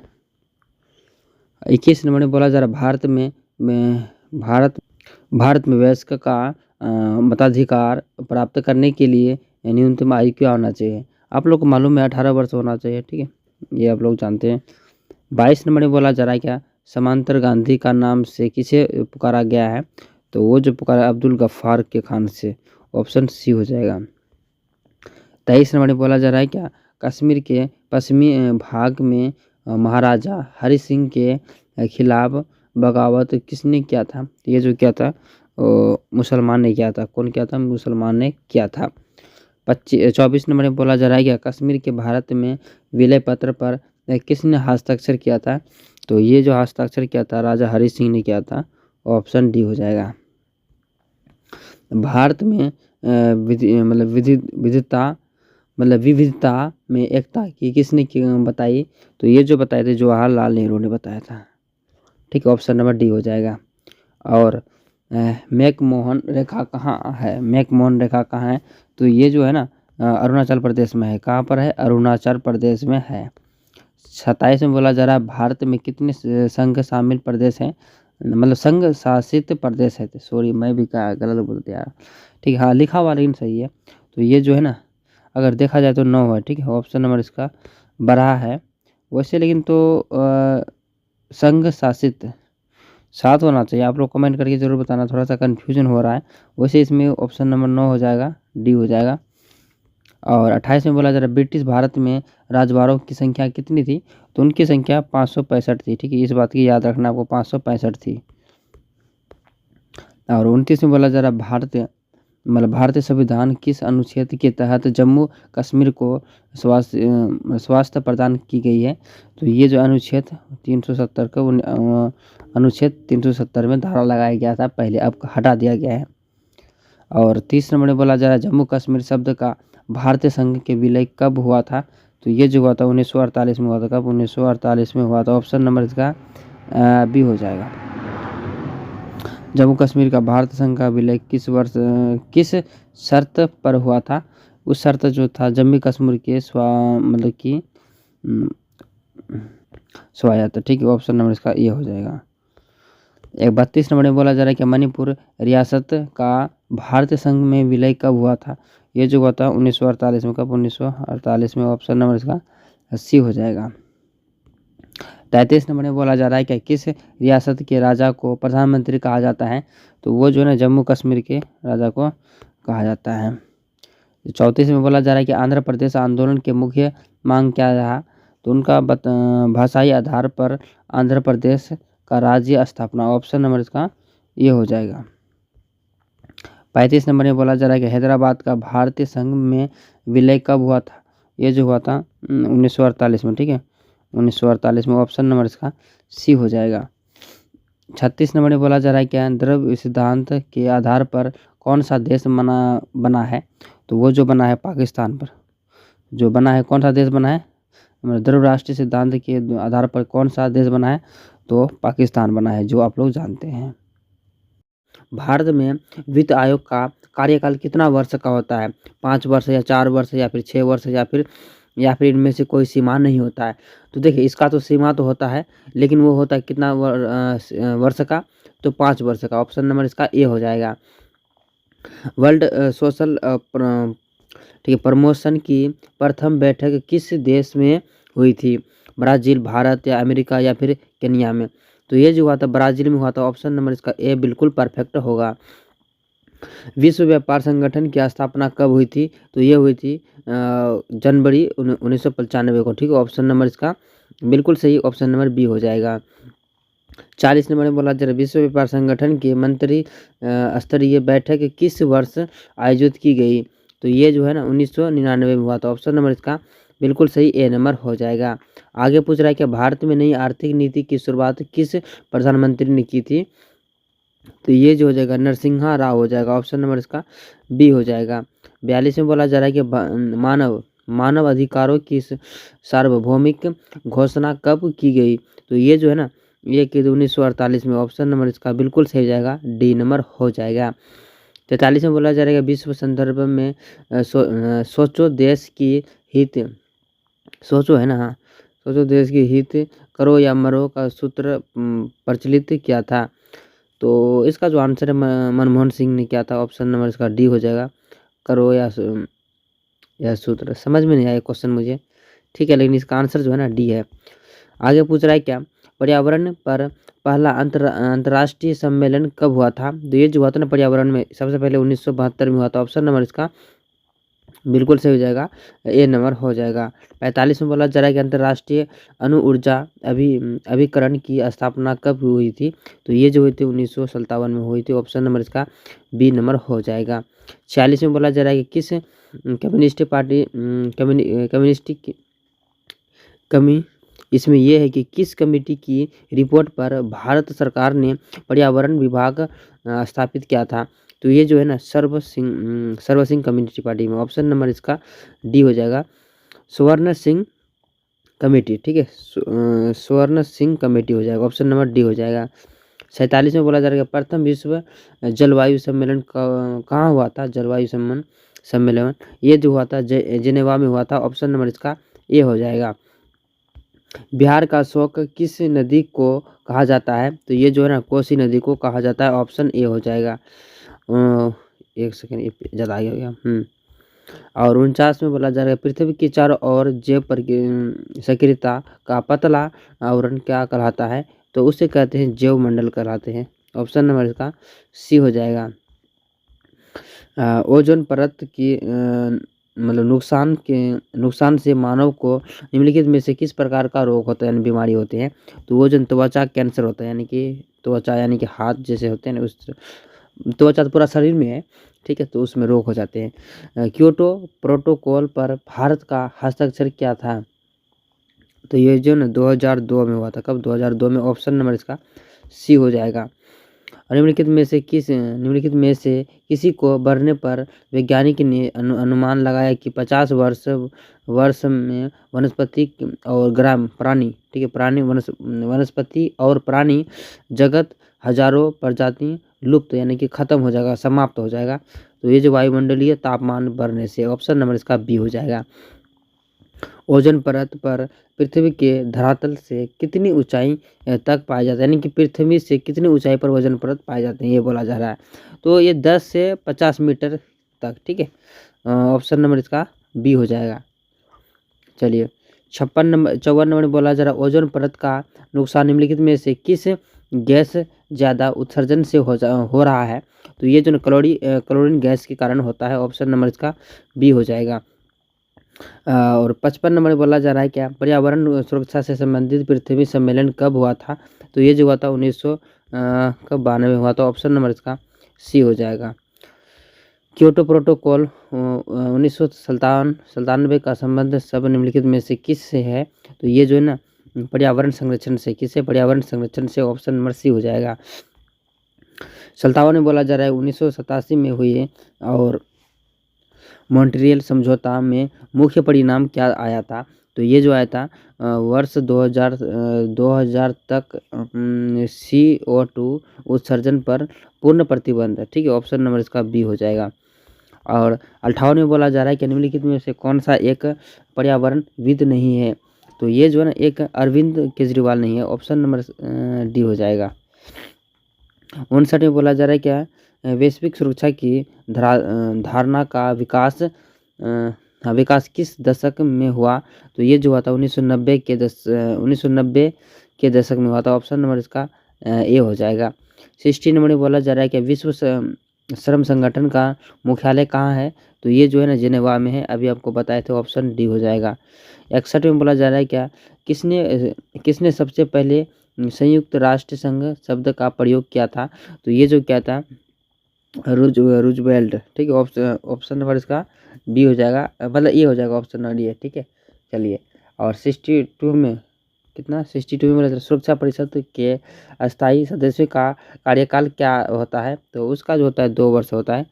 21 नंबर में बोला जा रहा है, भारत में वयस्क का मताधिकार प्राप्त करने के लिए न्यूनतम आयु क्या होना चाहिए। आप लोग को मालूम है 18 वर्ष होना चाहिए। ठीक है, ये आप लोग जानते हैं। 22 नंबर में बोला जा रहा है क्या, समांतर गांधी का नाम से किसे पुकारा गया है, तो वो जो पुकारा अब्दुल गफ्फार के खान से। ऑप्शन सी हो जाएगा। 23 नंबर में बोला जा रहा है क्या, कश्मीर के पश्चिमी भाग में महाराजा हरि सिंह के खिलाफ बगावत किसने किया था, ये जो किया था मुसलमान ने किया था। कौन किया था, मुसलमान ने किया था। 24 नंबर में बोला जा रहा है क्या, कश्मीर के भारत में विलय पत्र पर किसने हस्ताक्षर किया था, तो ये जो हस्ताक्षर किया था राजा हरि सिंह ने किया था। ऑप्शन डी हो जाएगा। भारत में विविधता में एकता की किसने बताई, तो ये जो बताए थे जवाहरलाल नेहरू ने बताया था। ठीक है, ऑप्शन नंबर डी हो जाएगा। और मैकमोहन रेखा कहाँ है, मैकमोहन रेखा कहाँ है, तो ये जो है ना अरुणाचल प्रदेश में है। कहाँ पर है, अरुणाचल प्रदेश में है। 27 में बोला जा रहा है, भारत में कितने संघ शामिल प्रदेश हैं, मतलब संघ शासित प्रदेश है। सॉरी, मैं भी क्या गलत बोल दिया। ठीक है, हाँ लिखा हुआ लेकिन सही है। तो ये जो है ना अगर देखा जाए तो 9 है। ठीक है, ऑप्शन नंबर इसका 12 है वैसे, लेकिन तो संघ शासित 7 होना चाहिए। आप लोग कमेंट करके ज़रूर बताना, थोड़ा सा कन्फ्यूजन हो रहा है। वैसे इसमें ऑप्शन नंबर 9 हो जाएगा, डी हो जाएगा। और 28 में बोला जा रहा है, ब्रिटिश भारत में राजवाड़ों की संख्या कितनी थी, तो उनकी संख्या 565 थी। ठीक है, इस बात की याद रखना आपको, 565 थी। और 29 में बोला जा रहा है, भारतीय संविधान किस अनुच्छेद के तहत जम्मू कश्मीर को स्वास्थ्य प्रदान की गई है, तो ये जो अनुच्छेद 370 का अनुच्छेद 370 में धारा लगाया गया था पहले, अब हटा दिया गया है। और 30 नंबर में बोला जा रहा है, जम्मू कश्मीर शब्द का भारतीय संघ के विलय कब हुआ था, तो ये जो हुआ था 1948 में हुआ था। कब, 1948 में हुआ था। ऑप्शन नंबर इसका बी हो जाएगा। जम्मू कश्मीर का भारत संघ का विलय किस किस शर्त पर हुआ था, उस शर्त जो था जम्मू कश्मीर के स्वायत्त। ठीक है, ऑप्शन नंबर इसका ये हो जाएगा। 32 नंबर में बोला जा रहा है कि मणिपुर रियासत का भारतीय संघ में विलय कब हुआ था, ये जो हुआ था 1948 में। कब, 1948 में। ऑप्शन नंबर इसका सी हो जाएगा। 33 नंबर में बोला जा रहा है कि किस रियासत के राजा को प्रधानमंत्री कहा जाता है, तो वो जो है ना जम्मू कश्मीर के राजा को कहा जाता है। 34 में बोला जा रहा है कि आंध्र प्रदेश आंदोलन के मुख्य मांग क्या रहा, तो उनका भाषाई आधार पर आंध्र प्रदेश का राज्य स्थापना। ऑप्शन नंबर इसका ये हो जाएगा। 35 नंबर में बोला जा रहा है कि हैदराबाद का भारतीय संघ में विलय कब हुआ था, ये जो हुआ था 1948 में। ठीक है, 1948 में। ऑप्शन नंबर इसका सी हो जाएगा। 36 नंबर में बोला जा रहा है कि द्रव्य सिद्धांत के आधार पर कौन सा देश बना है, तो वो जो बना है पाकिस्तान पर जो बना है। कौन सा देश बना है, द्रव्य राष्ट्रीय सिद्धांत के आधार पर कौन सा देश बना है, तो पाकिस्तान बना है, जो आप लोग जानते हैं। भारत में वित्त आयोग का कार्यकाल कितना वर्ष का होता है, 5 वर्ष या 4 वर्ष या फिर 6 वर्ष या फिर या फिर इनमें से कोई सीमा नहीं होता है। तो देखिए इसका तो सीमा तो होता है, लेकिन वो होता है कितना वर्ष का, तो 5 वर्ष का। ऑप्शन नंबर इसका ए हो जाएगा। वर्ल्ड सोशल ठीक है प्रमोशन की प्रथम बैठक किस देश में हुई थी? ब्राज़ील, भारत या अमेरिका या फिर केन्या में? तो ये जो हुआ था ब्राज़ील में हुआ था। ऑप्शन नंबर इसका ए बिल्कुल परफेक्ट होगा। विश्व व्यापार संगठन की स्थापना कब हुई थी? तो ये हुई थी जनवरी 1995 को, ठीक है। ऑप्शन नंबर इसका बिल्कुल सही, ऑप्शन नंबर बी हो जाएगा। 40 नंबर में बोला जा रहा है विश्व व्यापार संगठन की मंत्री स्तरीय बैठक किस वर्ष आयोजित की गई? तो ये जो है ना 1999 में हुआ था। ऑप्शन नंबर इसका बिल्कुल सही ए नंबर हो जाएगा। आगे पूछ रहा है कि भारत में नई आर्थिक नीति की शुरुआत किस प्रधानमंत्री ने की थी? तो ये जो हो जाएगा नरसिम्हा राव हो जाएगा। ऑप्शन नंबर इसका बी हो जाएगा। 42 में बोला जा रहा है कि मानव अधिकारों की सार्वभौमिक घोषणा कब की गई? तो ये जो है ना ये कि 1948 में। ऑप्शन नंबर इसका बिल्कुल सही हो जाएगा, डी नंबर हो जाएगा। 43 में बोला जा रहा है कि विश्व संदर्भ में सोचो देश की हित, सोचो है ना, हाँ, सोचो देश की हित करो या मरो का सूत्र प्रचलित किया था? तो इसका जो आंसर है मनमोहन सिंह ने किया था। ऑप्शन नंबर इसका डी हो जाएगा, करो या सूत्र। समझ में नहीं आया क्वेश्चन मुझे, ठीक है, लेकिन इसका आंसर जो है ना डी है। आगे पूछ रहा है क्या पर्यावरण पर पहला अंतर्राष्ट्रीय सम्मेलन कब हुआ था? तो ये जो हुआ था ना पर्यावरण में सबसे पहले 1972 में हुआ था। ऑप्शन नंबर इसका बिल्कुल सही हो जाएगा, ए नंबर हो जाएगा। 45 में बोला जा रहा है कि अंतर्राष्ट्रीय अणु ऊर्जा अभिकरण की स्थापना कब हुई थी? तो ये जो हुई थी 1957 में हुई थी। ऑप्शन नंबर इसका बी नंबर हो जाएगा। 46 में बोला जा रहा है कि किस कम्युनिस्ट पार्टी कम्युनिस्ट कमी इसमें यह है कि किस कमेटी की रिपोर्ट पर भारत सरकार ने पर्यावरण विभाग स्थापित किया था? तो ये जो है ना सर्व सिंह कम्युनिटी पार्टी में। ऑप्शन नंबर इसका डी हो जाएगा, स्वर्ण सिंह कमेटी, ठीक है, स्वर्ण सिंह कमेटी हो जाएगा। ऑप्शन नंबर डी हो जाएगा। 47 में बोला जा रहा है प्रथम विश्व जलवायु सम्मेलन कहाँ हुआ था? जलवायु सम्मेलन ये जो हुआ था जिनेवा में हुआ था। ऑप्शन नंबर इसका ए हो जाएगा। बिहार का शोक किस नदी को कहा जाता है? तो ये जो है ना कोसी नदी को कहा जाता है। ऑप्शन ए हो जाएगा। एक सेकेंड ज़्यादा आगे हो गया। और 49 में बोला जा रहा है पृथ्वी के चारों ओर जैव सक्रियता का पतला आवरण क्या कहलाता है? तो उसे कहते हैं जैव मंडल कहलाते हैं। ऑप्शन नंबर इसका सी हो जाएगा। ओजोन परत की मतलब नुकसान से मानव को निम्नलिखित में से किस प्रकार का रोग होता है यानी बीमारी होती है? तो ओजोन त्वचा कैंसर होता है, यानी कि त्वचा यानी कि हाथ जैसे होते हैं ना, उस त्वचा तो पूरा शरीर में है, ठीक है, तो उसमें रोग हो जाते हैं। क्योटो प्रोटोकॉल पर भारत का हस्ताक्षर क्या था? तो ये जो ना 2002 में हुआ था। कब? 2002 में। ऑप्शन नंबर इसका सी हो जाएगा। निम्नलिखित में से किसी को बढ़ने पर वैज्ञानिक ने अनुमान लगाया कि 50 वर्ष में वनस्पति और ग्राम प्राणी, ठीक है, वनस्पति और प्राणी जगत हजारों प्रजाति लुप्त यानी कि खत्म हो जाएगा, समाप्त हो जाएगा। तो ये जो वायुमंडलीय तापमान बढ़ने से। ऑप्शन नंबर इसका बी हो जाएगा। ओजोन परत पर पृथ्वी के धरातल से कितनी ऊंचाई तक पाए जाते हैं, यानी कि पृथ्वी से कितनी ऊंचाई पर ओजोन परत पाए जाते हैं, ये बोला जा रहा है। तो ये 10 से 50 मीटर तक, ठीक है। ऑप्शन नंबर इसका बी हो जाएगा। चलिए 54 नंबर में बोला जा रहा है ओजोन परत का नुकसान निम्नलिखित में से किस गैस ज़्यादा उत्सर्जन से हो रहा है? तो ये जो क्लोरीन गैस के कारण होता है। ऑप्शन नंबर इसका बी हो जाएगा। और 55 नंबर बोला जा रहा है क्या पर्यावरण सुरक्षा से संबंधित पृथ्वी सम्मेलन कब हुआ था? तो ये जो हुआ था 1992 हुआ था। ऑप्शन नंबर इसका सी हो जाएगा। क्योटो प्रोटोकॉल 1997 का संबंध सब निम्नलिखित में से किस से है? तो ये जो है ना पर्यावरण संरक्षण से। किससे? पर्यावरण संरक्षण से। ऑप्शन नंबर सी हो जाएगा। 57 में बोला जा रहा है 1987 में हुई है और मॉन्ट्रियल समझौता में मुख्य परिणाम क्या आया था? तो ये जो आया था वर्ष 2000 तक CO2 उत्सर्जन पर पूर्ण प्रतिबंध, ठीक है। ऑप्शन नंबर इसका बी हो जाएगा। और 58 में बोला जा रहा है कि निम्नलिखित में से कौन सा एक पर्यावरणविद नहीं है। तो ये जो है ना एक अरविंद केजरीवाल नहीं है, ऑप्शन नंबर डी हो जाएगा। 59 में बोला जा रहा है क्या, वैश्विक सुरक्षा की धारणा का विकास किस दशक में हुआ। तो ये जो हुआ था 1990 के दशक में हुआ था, ऑप्शन नंबर इसका ए हो जाएगा। 60 नंबर में बोला जा रहा है कि विश्व श्रम संगठन का मुख्यालय कहाँ है। तो ये जो है ना जिनेवा में है, अभी आपको बताए थे, ऑप्शन डी हो जाएगा। 61 में बोला जा रहा है क्या, किसने सबसे पहले संयुक्त राष्ट्र संघ शब्द का प्रयोग किया था। तो ये जो क्या था, रूजवेल्ट, ठीक है, ऑप्शन नंबर इसका बी हो जाएगा, मतलब ये हो जाएगा, ऑप्शन नंबर डी है, ठीक है। चलिए, और 62 में कितना, 62 में सुरक्षा परिषद के अस्थायी सदस्यों का कार्यकाल क्या होता है। तो उसका जो होता है 2 वर्ष होता है,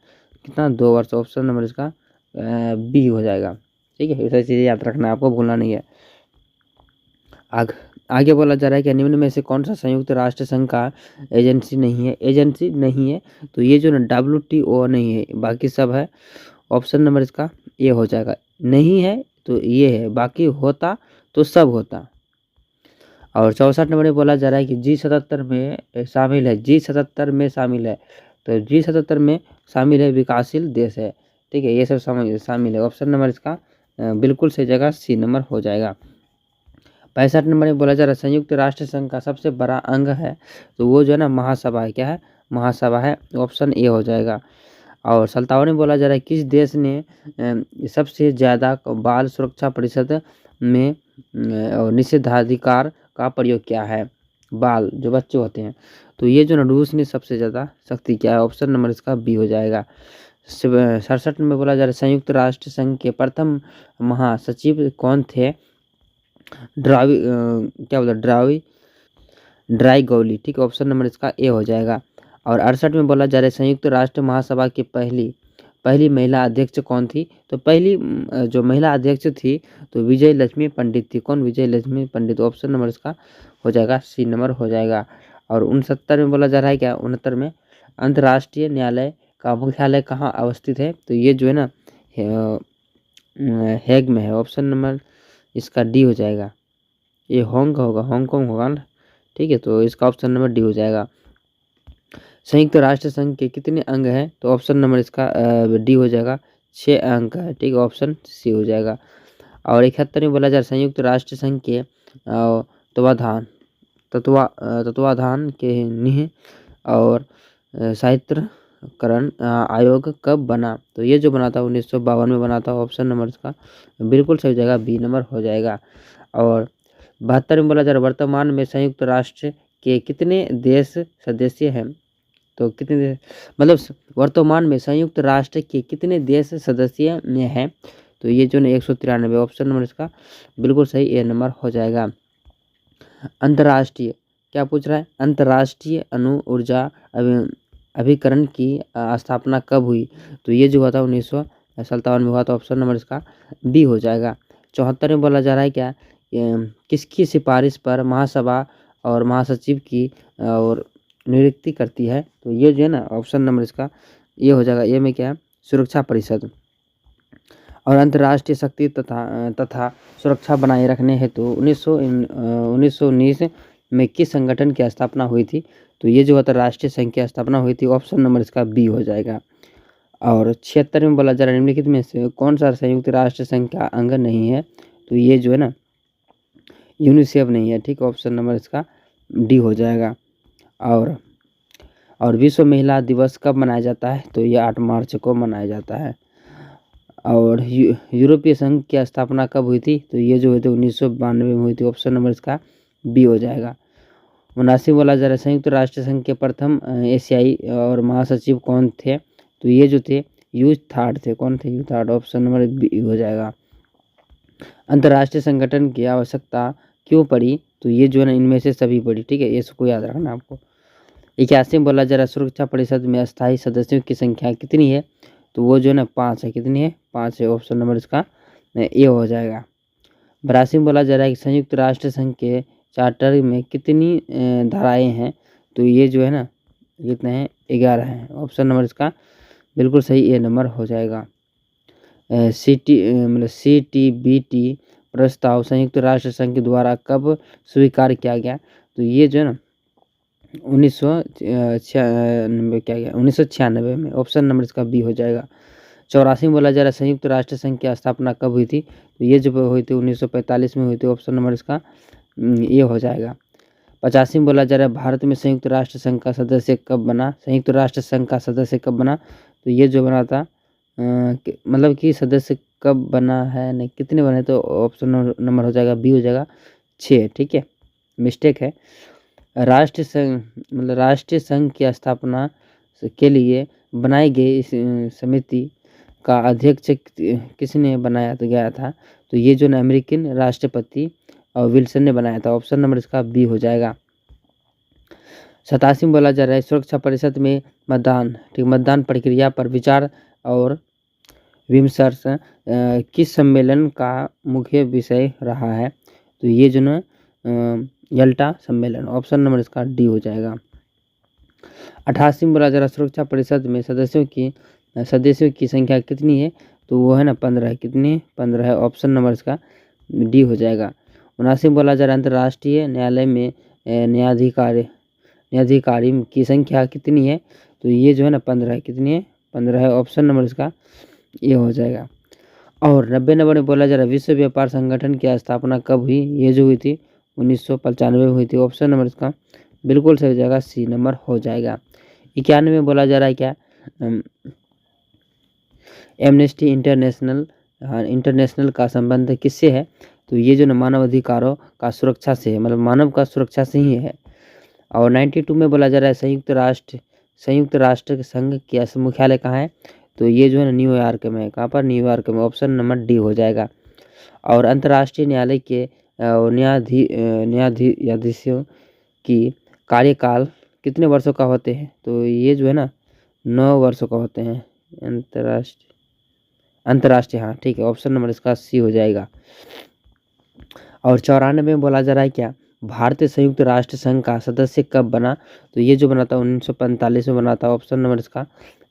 कितना, 2 वर्ष, ऑप्शन नंबर इसका बी हो जाएगा, ठीक है। ऐसी चीज़ें याद रखना, आपको भूलना नहीं है। आगे बोला जा रहा है कि निम्न में से कौन सा संयुक्त राष्ट्र संघ का एजेंसी नहीं है। तो ये जो ना WTO नहीं है, बाकी सब है, ऑप्शन नंबर इसका ये हो जाएगा। नहीं है तो ये है, बाकी होता तो सब होता। और 64 नंबर में बोला जा रहा है कि G77 में शामिल है, G77 में शामिल है। तो G77 में शामिल है विकासशील देश है, ठीक है, ये सब शामिल है, ऑप्शन नंबर इसका बिल्कुल सही जगह सी नंबर हो जाएगा। 65 नंबर में बोला जा रहा है संयुक्त राष्ट्र संघ का सबसे बड़ा अंग है। तो वो जो है ना महासभा है, क्या है, महासभा है, ऑप्शन ए हो जाएगा। और 57 में बोला जा रहा है किस देश ने सबसे ज़्यादा बाल सुरक्षा परिषद में निषेधाधिकार का प्रयोग किया है, बाल जो बच्चे होते हैं। तो ये जो ना रूस ने सबसे ज़्यादा सख्ती किया है, ऑप्शन नंबर इसका बी हो जाएगा। 67 में बोला जा रहा है संयुक्त राष्ट्र संघ के प्रथम महासचिव कौन थे। ड्राइगौली, ठीक है, ऑप्शन नंबर इसका ए हो जाएगा। और 68 में बोला जा रहा है संयुक्त राष्ट्र महासभा की पहली महिला अध्यक्ष कौन थी। तो पहली जो महिला अध्यक्ष थी तो विजय लक्ष्मी पंडित थी। कौन, विजय लक्ष्मी पंडित, ऑप्शन नंबर इसका हो जाएगा सी नंबर हो जाएगा। और 69 में बोला जा रहा है क्या, 69 में अंतर्राष्ट्रीय न्यायालय का मुख्यालय कहाँ अवस्थित है। तो ये जो है ना हेग में है, ऑप्शन नंबर इसका डी हो जाएगा। ये हांगकांग होगा ना, ठीक है, तो इसका ऑप्शन नंबर डी हो जाएगा। संयुक्त राष्ट्र संघ के कितने अंग हैं। तो ऑप्शन नंबर इसका डी हो जाएगा, 6 अंक है, ठीक है, ऑप्शन सी हो जाएगा। और 71 में बोला जा रहा है संयुक्त राष्ट्र संघ के तत्वाधान के नींह और साहित्यकरण आयोग कब बना। तो ये जो बना था 1952 में बना था, ऑप्शन नंबर इसका बिल्कुल सही हो जाएगा, बी नंबर हो जाएगा। और 72 में बोला जा रहा है वर्तमान में संयुक्त राष्ट्र के कितने देश सदस्य हैं। तो कितने देश, मतलब वर्तमान में संयुक्त राष्ट्र के कितने देश सदस्य में हैं। तो ये जो है 193, ऑप्शन नंबर इसका बिल्कुल सही ए नंबर हो जाएगा। अंतर्राष्ट्रीय क्या पूछ रहा है, अंतर्राष्ट्रीय अणु ऊर्जा अभिकरण की स्थापना कब हुई। तो ये जो हुआ था 1957 में हुआ था, ऑप्शन नंबर इसका बी हो जाएगा। 74 में बोला जा रहा है क्या, किसकी सिफारिश पर महासभा और महासचिव की और नियुक्ति करती है। तो ये जो है ना ऑप्शन नंबर इसका ये हो जाएगा, ये में क्या है, सुरक्षा परिषद। और अंतर्राष्ट्रीय शक्ति तथा सुरक्षा बनाए रखने हेतु 1919 में किस संगठन की स्थापना हुई थी। तो ये जो होता है राष्ट्रीय संघ की स्थापना हुई थी, ऑप्शन नंबर इसका बी हो जाएगा। और 76 में बोला जा रहा है निम्नलिखित में से कौन सा संयुक्त राष्ट्र संघ का अंग नहीं है। तो ये जो है ना यूनिसेफ नहीं है, ठीक, ऑप्शन नंबर इसका डी हो जाएगा। और विश्व महिला दिवस कब मनाया जाता है। तो ये 8 मार्च को मनाया जाता है। और यूरोपीय संघ की स्थापना कब हुई थी। तो ये जो हुई थी 1992 में हुई थी, ऑप्शन नंबर इसका बी हो जाएगा। 79 बोला जा रहा है संयुक्त राष्ट्र संघ के प्रथम एशियाई और महासचिव कौन थे। तो ये जो थे यूथार्ड थे, कौन थे, यूथार्ड, ऑप्शन नंबर बी हो जाएगा। अंतर्राष्ट्रीय संगठन की आवश्यकता क्यों पड़ी। तो ये जो है ना इनमें से सभी पड़ी, ठीक है, इसको याद रखना आपको। 81 में बोला जा रहा है सुरक्षा परिषद में अस्थायी सदस्यों की संख्या कितनी है। तो वो जो है ना 5 है, कितनी है, 5 है, ऑप्शन नंबर इसका ए हो जाएगा। 82 में बोला जा रहा है कि संयुक्त राष्ट्र संघ के चार्टर में कितनी धाराएं हैं। तो ये जो है ना कितने हैं, 11 हैं, ऑप्शन नंबर इसका बिल्कुल सही, ए नंबर हो जाएगा। मतलब CTBT प्रस्ताव संयुक्त राष्ट्र संघ के द्वारा कब स्वीकार किया गया? तो ये जो है ना 1996 क्या गया 1996 में। ऑप्शन नंबर इसका बी हो जाएगा। 84 में बोला जा रहा है संयुक्त राष्ट्र संघ की स्थापना कब हुई थी? तो ये जब हुई थी 1945 में हुई थी। ऑप्शन नंबर इसका ये हो जाएगा। 85 में बोला जा रहा है भारत में संयुक्त राष्ट्र संघ का सदस्य कब बना? संयुक्त राष्ट्र संघ का सदस्य कब बना? तो ये जो बना था मतलब कि सदस्य कब बना है, नहीं कितने बने, तो ऑप्शन नंबर हो जाएगा बी हो जाएगा 6। ठीक है, मिस्टेक है। राष्ट्र संघ मतलब राष्ट्रीय संघ की स्थापना के लिए बनाई गई इस समिति का अध्यक्ष किसने बनाया तो गया था? तो ये जो अमेरिकन राष्ट्रपति और विल्सन ने बनाया था। ऑप्शन नंबर इसका बी हो जाएगा। 87 में बोला जा रहा है सुरक्षा परिषद में मतदान, ठीक, मतदान प्रक्रिया पर विचार और विमर्श किस सम्मेलन का मुख्य विषय रहा है? तो ये जो ना यल्टा सम्मेलन। ऑप्शन नंबर इसका डी हो जाएगा। 88 में बोला जा रहा सुरक्षा परिषद में सदस्यों की संख्या कितनी है? तो वो है ना 15 है। कितनी? 15 है। ऑप्शन नंबर इसका डी हो जाएगा। 79 में बोला जा रहा है अंतर्राष्ट्रीय न्यायालय में न्यायाधिकारी की संख्या कितनी है? तो ये जो है ना 15 है। कितनी है? 15 है। ऑप्शन नंबर इसका ये हो जाएगा। और 90 नंबर में बोला जा रहा है विश्व व्यापार संगठन की स्थापना कब हुई? ये जो हुई थी 1995 में हुई थी। ऑप्शन नंबर इसका बिल्कुल सही हो जाएगा, सी नंबर हो जाएगा। 91 में बोला जा रहा है क्या एमनेस्टी इंटरनेशनल का संबंध किससे है? तो ये जो ना मानव अधिकारों का सुरक्षा से है, मतलब मानव का सुरक्षा से ही है। और 92 में बोला जा रहा है संयुक्त राष्ट्र संघ की मुख्यालय कहाँ है? तो ये जो है ना न्यूयॉर्क में है। कहाँ पर? न्यूयॉर्क में। ऑप्शन नंबर डी हो जाएगा। और अंतर्राष्ट्रीय न्यायालय के न्यायाधीशों की कार्यकाल कितने वर्षों का होते हैं? तो ये जो है ना 9 वर्षों का होते हैं। अंतर्राष्ट्रीय, हाँ ठीक है। ऑप्शन नंबर इसका सी हो जाएगा। और 94 में बोला जा रहा है क्या भारतीय संयुक्त राष्ट्र संघ का सदस्य कब बना? तो ये जो बना था 1945 में बना था। ऑप्शन नंबर इसका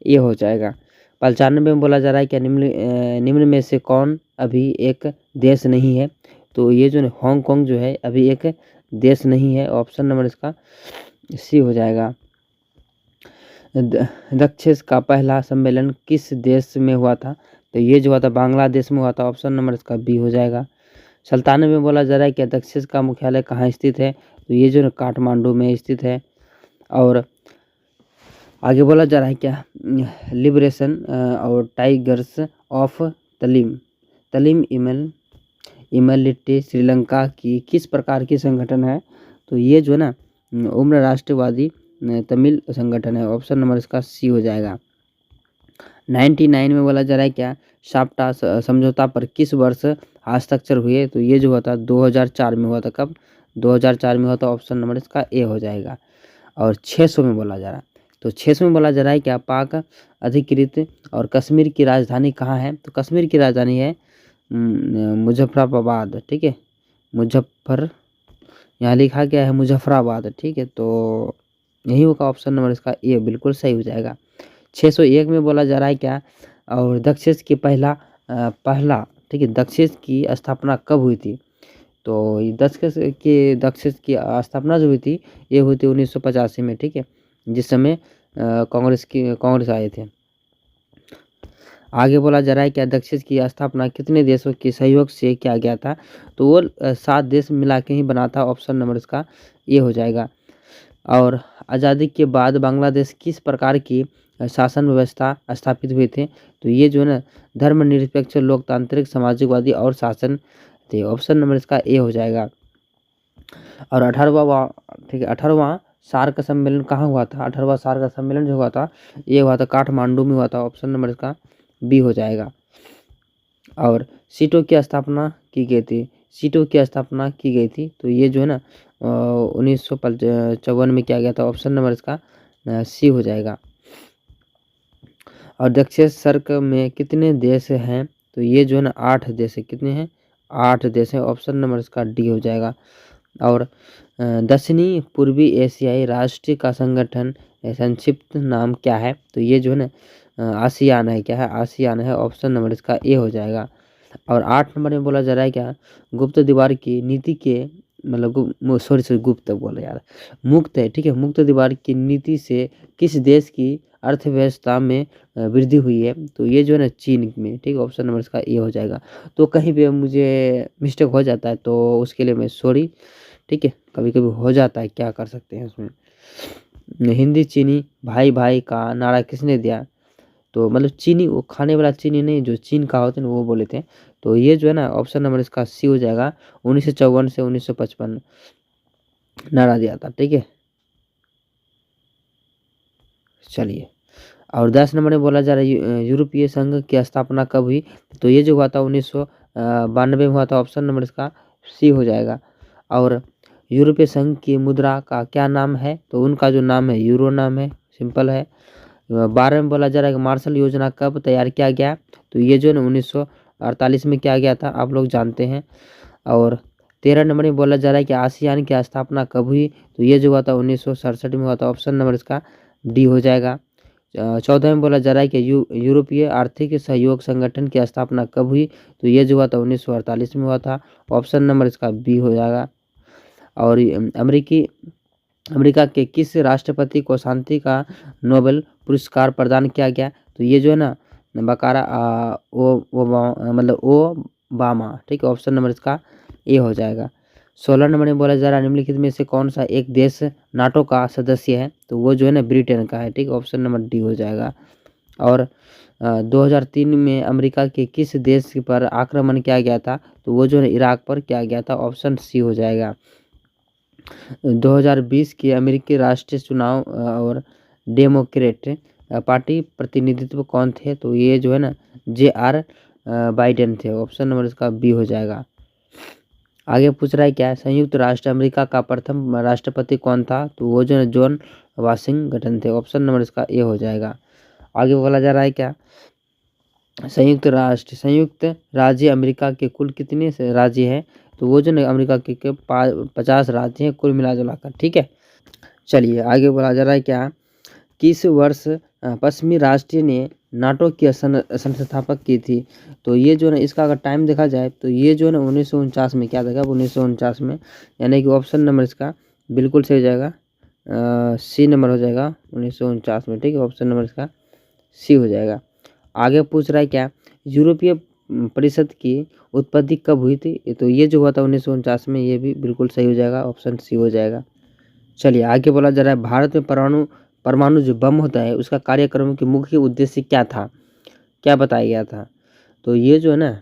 ये हो जाएगा। 95 में बोला जा रहा है क्या निम्न में से कौन अभी एक देश नहीं है? तो ये जो हांगकांग जो है अभी एक देश नहीं है। ऑप्शन नंबर इसका सी हो जाएगा। दक्षिण का पहला सम्मेलन किस देश में हुआ था? तो ये जो हुआ था बांग्लादेश में हुआ था। ऑप्शन नंबर इसका बी हो जाएगा। 97 में बोला जा रहा है कि दक्षिण का मुख्यालय कहाँ स्थित है? तो ये जो काठमांडू में स्थित है। और आगे बोला जा रहा है क्या लिबरेशन और टाइगर्स ऑफ तलीम इमलिटी श्रीलंका की किस प्रकार की संगठन है? तो ये जो है ना उम्र राष्ट्रवादी तमिल संगठन है। ऑप्शन नंबर इसका सी हो जाएगा। 99 में बोला जा रहा है क्या साप्टा समझौता पर किस वर्ष हस्ताक्षर हुए? तो ये जो हुआ था 2004 में हुआ था। कब? 2004 में हुआ था। ऑप्शन नंबर इसका ए हो जाएगा। और 600 में बोला जा रहा है, तो 600 में बोला जा रहा है क्या पाक अधिकृत और कश्मीर की राजधानी कहाँ है? तो कश्मीर की राजधानी है मुजफ्फराबाद। ठीक है, यहाँ लिखा गया है मुजफ्फराबाद। ठीक है, तो यही होगा ऑप्शन नंबर इसका ए बिल्कुल सही हो जाएगा। 601 में बोला जा रहा है क्या और दक्षिण की पहला ठीक है दक्षिण की स्थापना कब हुई थी? तो दक्षिण की स्थापना जो हुई थी ये हुई थी 1985 में। ठीक है, जिस समय कांग्रेस आए थे। आगे बोला जा रहा है क्या दक्षिण की स्थापना कितने देशों के सहयोग से किया गया था? तो वो 7 देश मिला के ही बना था। ऑप्शन नंबर इसका ये हो जाएगा। और आज़ादी के बाद बांग्लादेश किस प्रकार की शासन व्यवस्था स्थापित हुए थे? तो ये जो है ना धर्मनिरपेक्ष लोकतांत्रिक सामाजिकवादी और शासन थे। ऑप्शन नंबर इसका ए हो जाएगा। और 18वां सार्क सम्मेलन कहाँ हुआ था? 18वां सार्क सम्मेलन जो हुआ था ये हुआ था काठमांडू में हुआ था। ऑप्शन नंबर इसका बी हो जाएगा। और सीटों की स्थापना की गई थी। तो ये जो है ना 1954 में किया गया था। ऑप्शन नंबर इसका सी हो जाएगा। और दक्षिण सर्क में कितने देश हैं? तो ये जो है ना 8 देश है। कितने हैं? 8 देश हैं। ऑप्शन नंबर इसका डी हो जाएगा। और दक्षिणी पूर्वी एशियाई राष्ट्र का संगठन संक्षिप्त नाम क्या है? तो ये जो है ना आसियान है, क्या है, आसियान है। ऑप्शन नंबर इसका ए हो जाएगा। और 8 नंबर में बोला जा रहा है क्या, गुप्त दीवार की नीति के मतलब सॉरी गुप्त बोला यार, मुक्त है, ठीक है, मुक्त दीवार की नीति से किस देश की अर्थव्यवस्था में वृद्धि हुई है, तो ये जो है ना चीन में, ठीक है, ऑप्शन नंबर इसका ए हो जाएगा। तो कहीं पे मुझे मिस्टेक हो जाता है तो उसके लिए मैं सॉरी, ठीक है, कभी कभी हो जाता है, क्या कर सकते हैं उसमें। हिंदी चीनी भाई भाई का नारा किसने दिया, तो मतलब चीनी, वो खाने वाला चीनी नहीं, जो चीन का होता है ना वो बोले थे। तो ये जो है ना ऑप्शन नंबर इसका सी हो जाएगा। 1954 से 1955 नारा दिया था, ठीक है। चलिए, और 10 नंबर में बोला जा रहा है यूरोपीय संघ की स्थापना कब हुई, तो ये जो हुआ था 1992 में हुआ था। ऑप्शन नंबर इसका सी हो जाएगा। और यूरोपीय संघ की मुद्रा का क्या नाम है, तो उनका जो नाम है यूरो नाम है, सिंपल है। 12 में बोला जा रहा है कि मार्शल योजना कब तैयार किया गया, तो ये जो है ना 1948 में किया गया था, आप लोग जानते हैं। और 13 नंबर में बोला जा रहा है कि आसियान की स्थापना कब हुई, तो ये जो हुआ था 1967 में हुआ था। ऑप्शन नंबर इसका डी हो जाएगा। 14 में बोला जा रहा है कि यूरोपीय आर्थिक सहयोग संगठन की स्थापना कब हुई, तो ये जो हुआ था 1948 में हुआ था। ऑप्शन नंबर इसका बी हो जाएगा। और अमेरिका के किस राष्ट्रपति को शांति का नोबेल पुरस्कार प्रदान किया गया, तो ये जो है ना बकारा मतलब ओबामा, ठीक है, ऑप्शन नंबर इसका ए हो जाएगा। 16 नंबर में बोला जा रहा है निम्नलिखित में से कौन सा एक देश नाटो का सदस्य है, तो वो जो है ना ब्रिटेन का है, ठीक है, ऑप्शन नंबर डी हो जाएगा। और 2003 में अमेरिका के किस देश पर आक्रमण किया गया था, तो वो जो है इराक पर किया गया था, ऑप्शन सी हो जाएगा। 2020 के अमेरिकी राष्ट्रीय चुनाव और डेमोक्रेट पार्टी प्रतिनिधित्व कौन थे, तो ये जो है ना JR बाइडेन थे, ऑप्शन नंबर इसका बी हो जाएगा। आगे पूछ रहा है क्या है, संयुक्त राष्ट्र अमेरिका का प्रथम राष्ट्रपति कौन था, तो वो जो है जॉन वाशिंगटन थे, ऑप्शन नंबर इसका ए हो जाएगा। आगे बोला जा रहा है क्या, संयुक्त राज्य अमेरिका के कुल कितने राज्य हैं, तो वो जो ना अमेरिका के 50 राज्य हैं कुल मिला जुला कर, ठीक है। चलिए, आगे बोला जा रहा है क्या, किस वर्ष पश्चिमी राष्ट्र ने नाटो की संस्थापक की थी, तो ये जो है इसका अगर टाइम देखा जाए तो ये जो है ना 1949 में क्या था, 1949 में, यानी कि ऑप्शन नंबर इसका बिल्कुल सही हो जाएगा, सी नंबर हो जाएगा 1949 में, ठीक है, ऑप्शन नंबर इसका सी हो जाएगा। आगे पूछ रहा है क्या, यूरोपीय परिषद की उत्पत्ति कब हुई थी, तो ये जो हुआ था 1949 में, ये भी बिल्कुल सही हो जाएगा, ऑप्शन सी हो जाएगा। चलिए, आगे बोला जा रहा है भारत में परमाणु जो बम होता है उसका कार्यक्रम के मुख्य उद्देश्य क्या था, क्या बताया गया था, तो ये जो है ना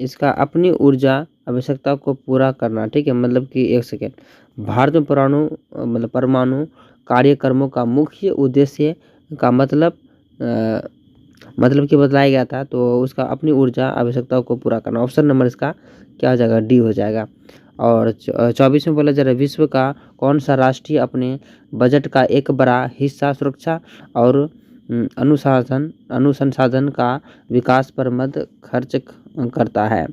इसका अपनी ऊर्जा आवश्यकता को पूरा करना, ठीक है, मतलब कि एक सेकेंड, भारत में परमाणु कार्यक्रमों का मुख्य उद्देश्य का मतलब कि बताया गया था, तो उसका अपनी ऊर्जा आवश्यकताओं को पूरा करना, ऑप्शन नंबर इसका क्या हो जाएगा, डी हो जाएगा। और 24 में बोला जा रहा है विश्व का कौन सा राष्ट्रीय अपने बजट का एक बड़ा हिस्सा सुरक्षा और अनुसंधान का विकास पर मद खर्च करता है,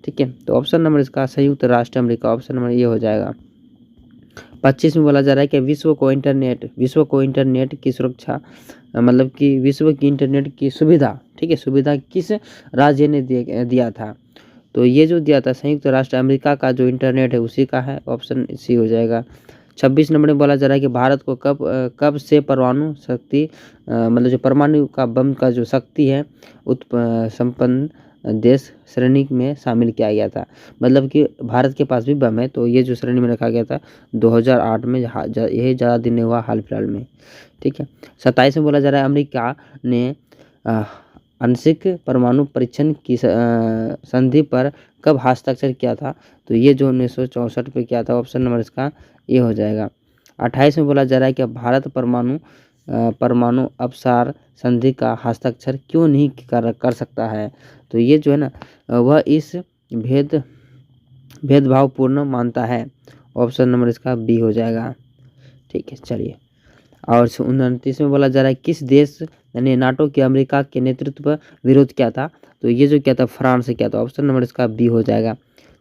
ठीक है, तो ऑप्शन नंबर इसका संयुक्त राष्ट्र अमेरिका, ऑप्शन नंबर ये हो जाएगा। 25 में बोला जा रहा है कि विश्व को इंटरनेट की सुरक्षा मतलब कि विश्व की इंटरनेट की सुविधा, ठीक है, सुविधा किस राज्य ने दिया था, तो ये जो दिया था संयुक्त राष्ट्र अमेरिका का जो इंटरनेट है उसी का है, ऑप्शन सी हो जाएगा। 26 नंबर में बोला जा रहा है कि भारत को कब से परमाणु शक्ति मतलब जो परमाणु का बम का जो शक्ति है संपन्न देश श्रेणी में शामिल किया गया था, मतलब कि भारत के पास भी बम है, तो ये जो श्रेणी में रखा गया था 2008 में, यही ज़्यादा दिन नहीं हुआ हाल फिलहाल में, ठीक है। 27 में बोला जा रहा है अमेरिका ने आंशिक परमाणु परीक्षण की संधि पर कब हस्ताक्षर किया था, तो ये जो 1964 पे किया था, ऑप्शन नंबर इसका ये हो जाएगा। 28 में बोला जा रहा है कि भारत परमाणु अपसार संधि का हस्ताक्षर क्यों नहीं कर सकता है, तो ये जो है ना वह इस भेदभावपूर्ण मानता है, ऑप्शन नंबर इसका बी हो जाएगा, ठीक है। चलिए, और 29 में बोला जा रहा है किस देश ने नाटो के अमेरिका के नेतृत्व पर विरोध किया था, तो ये जो किया था फ्रांस से किया था, ऑप्शन नंबर इसका बी हो जाएगा।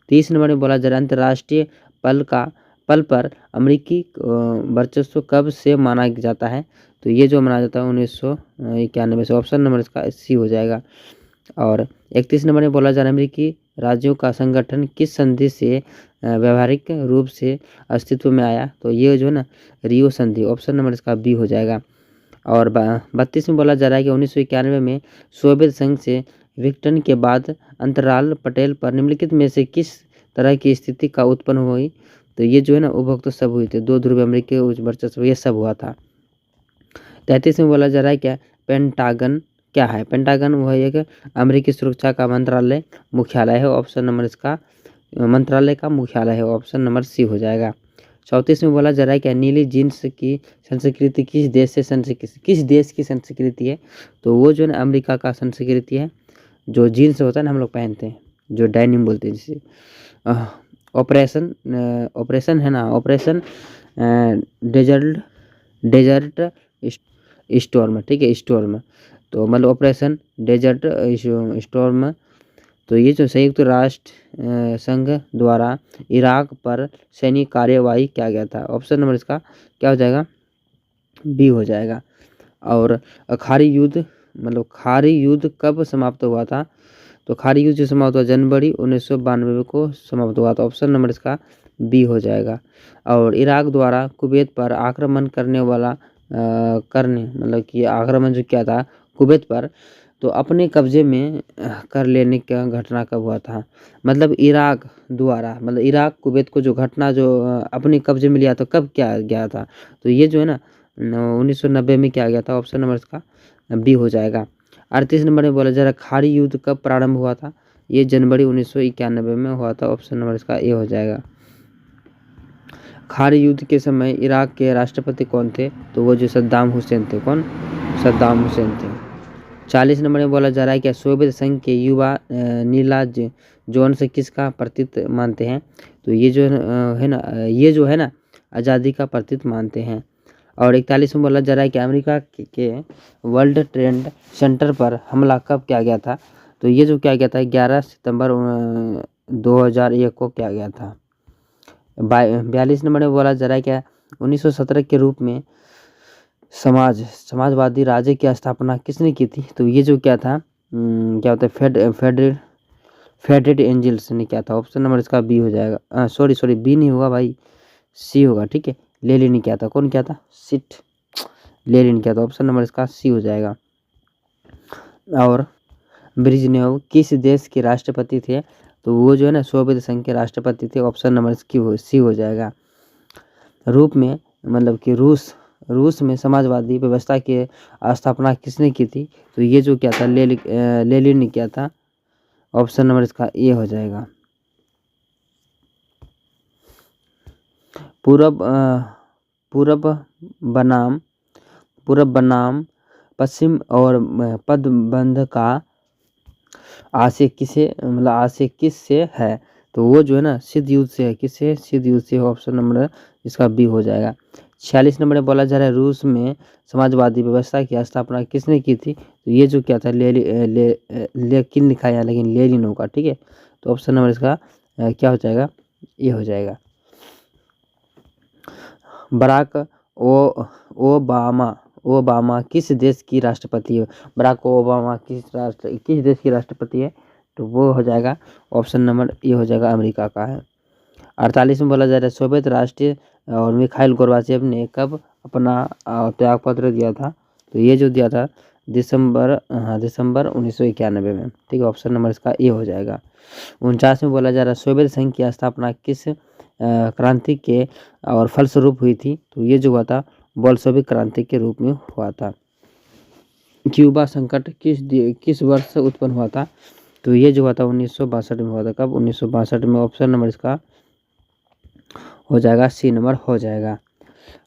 30 नंबर में बोला जा रहा है अंतर्राष्ट्रीय पल पर अमेरिकी वर्चस्व कब से माना जाता है? तो ये जो माना जाता है 1991 से। ऑप्शन नंबर इसका सी हो जाएगा। और 31 नंबर में बोला जा रहा है अमेरिकी राज्यों का संगठन किस संधि से व्यावहारिक रूप से अस्तित्व में आया? तो ये जो है ना रियो संधि। ऑप्शन नंबर इसका बी हो जाएगा। और 32 में बोला जा रहा है कि 1991 में सोवियत संघ से विघटन के बाद अंतराल पटेल पर निम्नलिखित में से किस तरह की स्थिति का उत्पन्न हुई? तो ये जो है ना उपभोक्ता सब हुई थी, दो ध्रुव अमेरिकी उच्च वर्चस्व, ये सब हुआ था। 33 में बोला जा रहा है क्या पेंटागन क्या है? पेंटागन वह एक अमेरिकी सुरक्षा का मंत्रालय मुख्यालय है। ऑप्शन नंबर इसका मंत्रालय का मुख्यालय है। ऑप्शन नंबर सी हो जाएगा। 34 में बोला जा रहा है क्या नीली जीन्स की संस्कृति किस देश की संस्कृति है? तो वो जो है ना अमेरिका का संस्कृति है। जो जीन्स होता है ना हम लोग पहनते हैं, जो डेनिम बोलते हैं जिसे, ऑपरेशन है ना, ऑपरेशन डेजर्ट डेजर्ट स्टॉर्म, ठीक है, स्टॉर्म। तो मतलब ऑपरेशन डेजर्ट स्टॉर्म। तो ये जो संयुक्त राष्ट्र संघ द्वारा इराक पर सैन्य कार्यवाही किया गया था। ऑप्शन नंबर इसका क्या हो जाएगा? बी हो जाएगा। और खारी युद्ध मतलब खारी युद्ध कब समाप्त हुआ था? तो खारी युद्ध जो समाप्त हुआ जनवरी 1992 को समाप्त हुआ था। ऑप्शन नंबर इसका बी हो जाएगा। और इराक द्वारा कुवैत पर आक्रमण मतलब कि आक्रमण जो किया था कुवैत पर, तो अपने कब्जे में कर लेने का घटना कब हुआ था? मतलब इराक द्वारा, मतलब इराक कुवैत को जो घटना जो अपने कब्जे में लिया तो कब क्या गया था? तो ये जो है ना 1990 में क्या गया था। ऑप्शन नंबर इसका बी हो जाएगा। 38 नंबर में बोला जा रहा है खाड़ी युद्ध कब प्रारंभ हुआ था? ये जनवरी 1991 में हुआ था। ऑप्शन नंबर इसका ए हो जाएगा। खाड़ी युद्ध के समय इराक के राष्ट्रपति कौन थे? तो वो जो सद्दाम हुसैन थे। कौन? सद्दाम हुसैन थे। 40 नंबर में बोला जा रहा है कि सोवियत संघ के युवा नीला जोन से किसका प्रतीक मानते हैं? तो ये जो ये जो है ना आज़ादी का प्रतीक मानते हैं। और 41 में बोला जा रहा है कि अमेरिका के वर्ल्ड ट्रेड सेंटर पर हमला कब किया गया था? तो ये जो किया गया था 11 सितंबर 2001 को किया गया था। 42 नंबर में बोला जा रहा है क्या 1917 के रूप में समाजवादी राज्य की स्थापना किसने की थी? तो ये जो क्या था क्या होता है फेडरेट एंजल्स ने क्या था। ऑप्शन नंबर इसका बी हो जाएगा। सॉरी बी नहीं होगा भाई, सी होगा, ठीक है। लेनिन ने क्या था। कौन क्या था? सिट लेनिन क्या था। ऑप्शन नंबर इसका सी हो जाएगा। और ब्रिजनेव किस देश के राष्ट्रपति थे? तो वो जो है ना सोवियत संघ के राष्ट्रपति थे। ऑप्शन नंबर इसकी सी हो जाएगा। रूप में मतलब कि रूस में समाजवादी व्यवस्था की स्थापना किसने की थी? तो ये जो क्या था लेनिन ने किया था। ऑप्शन नंबर इसका ए हो जाएगा। पूर्व बनाम पश्चिम और पदबंध का आशय किस से है? तो वो जो है ना सिद्ध युद्ध से है। किससे? सिद्ध युद्ध से। ऑप्शन नंबर इसका बी हो जाएगा। 46 नंबर में बोला जा रहा है रूस में समाजवादी व्यवस्था की स्थापना किसने की थी? तो ये जो क्या था लेकिन लिखा है लेकिन लेनिन होगा, ठीक है। तो ऑप्शन नंबर इसका क्या हो जाएगा? ये हो जाएगा। बराक ओबामा किस देश की राष्ट्रपति है? बराक ओबामा किस देश की राष्ट्रपति है? तो वो हो जाएगा ऑप्शन नंबर ए हो जाएगा, अमेरिका का है। 48 में बोला जा रहा है सोवियत राष्ट्रीय और मिखाइल गोर्बाचेव ने कब अपना त्यागपत्र दिया था? तो ये जो दिया था दिसंबर 1991 में, ठीक है। ऑप्शन नंबर इसका ए हो जाएगा। 49 में बोला जा रहा है सोवियत संघ की स्थापना किस क्रांति के और फलस्वरूप हुई थी? तो ये जो हुआ था बोल्शेविक क्रांति के रूप में हुआ था। क्यूबा संकट किस वर्ष से उत्पन्न हुआ था? तो ये जो हुआ था 1962 में हुआ था। कब? 1962 में। ऑप्शन नंबर इसका हो जाएगा सी नंबर हो जाएगा।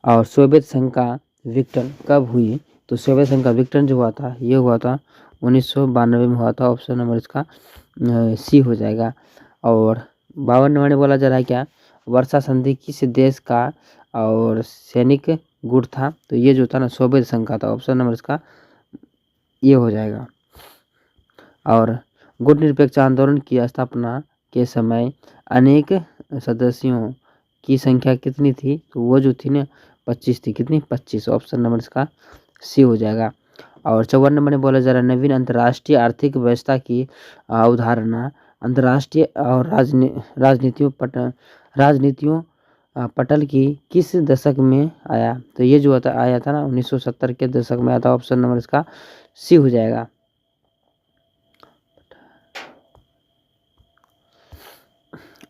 और सोवियत संघ का विघटन कब हुई? तो सोवियत संघ का विघटन जो हुआ था ये हुआ था 1992 में हुआ था। ऑप्शन नंबर इसका सी हो जाएगा। और 52 नंबर में बोला जा रहा है क्या वर्षा संधि किस देश का और सैनिक गुट था? तो ये जो था ना सोवियत संघ का था। ऑप्शन नंबर इसका ये हो जाएगा। और गुट निरपेक्ष आंदोलन की स्थापना के समय अनेक सदस्यों की संख्या कितनी थी, तो वो जो थी ना 25 थी। कितनी? 25। ऑप्शन नंबर इसका सी हो जाएगा। और 54 नंबर में बोला जा रहा है नवीन अंतर्राष्ट्रीय आर्थिक व्यवस्था की अवधारणा अंतर्राष्ट्रीय और राजनीतियों पटल की किस दशक में आया, तो ये जो आया था ना 1970 के दशक में आया था। ऑप्शन नंबर इसका सी हो जाएगा।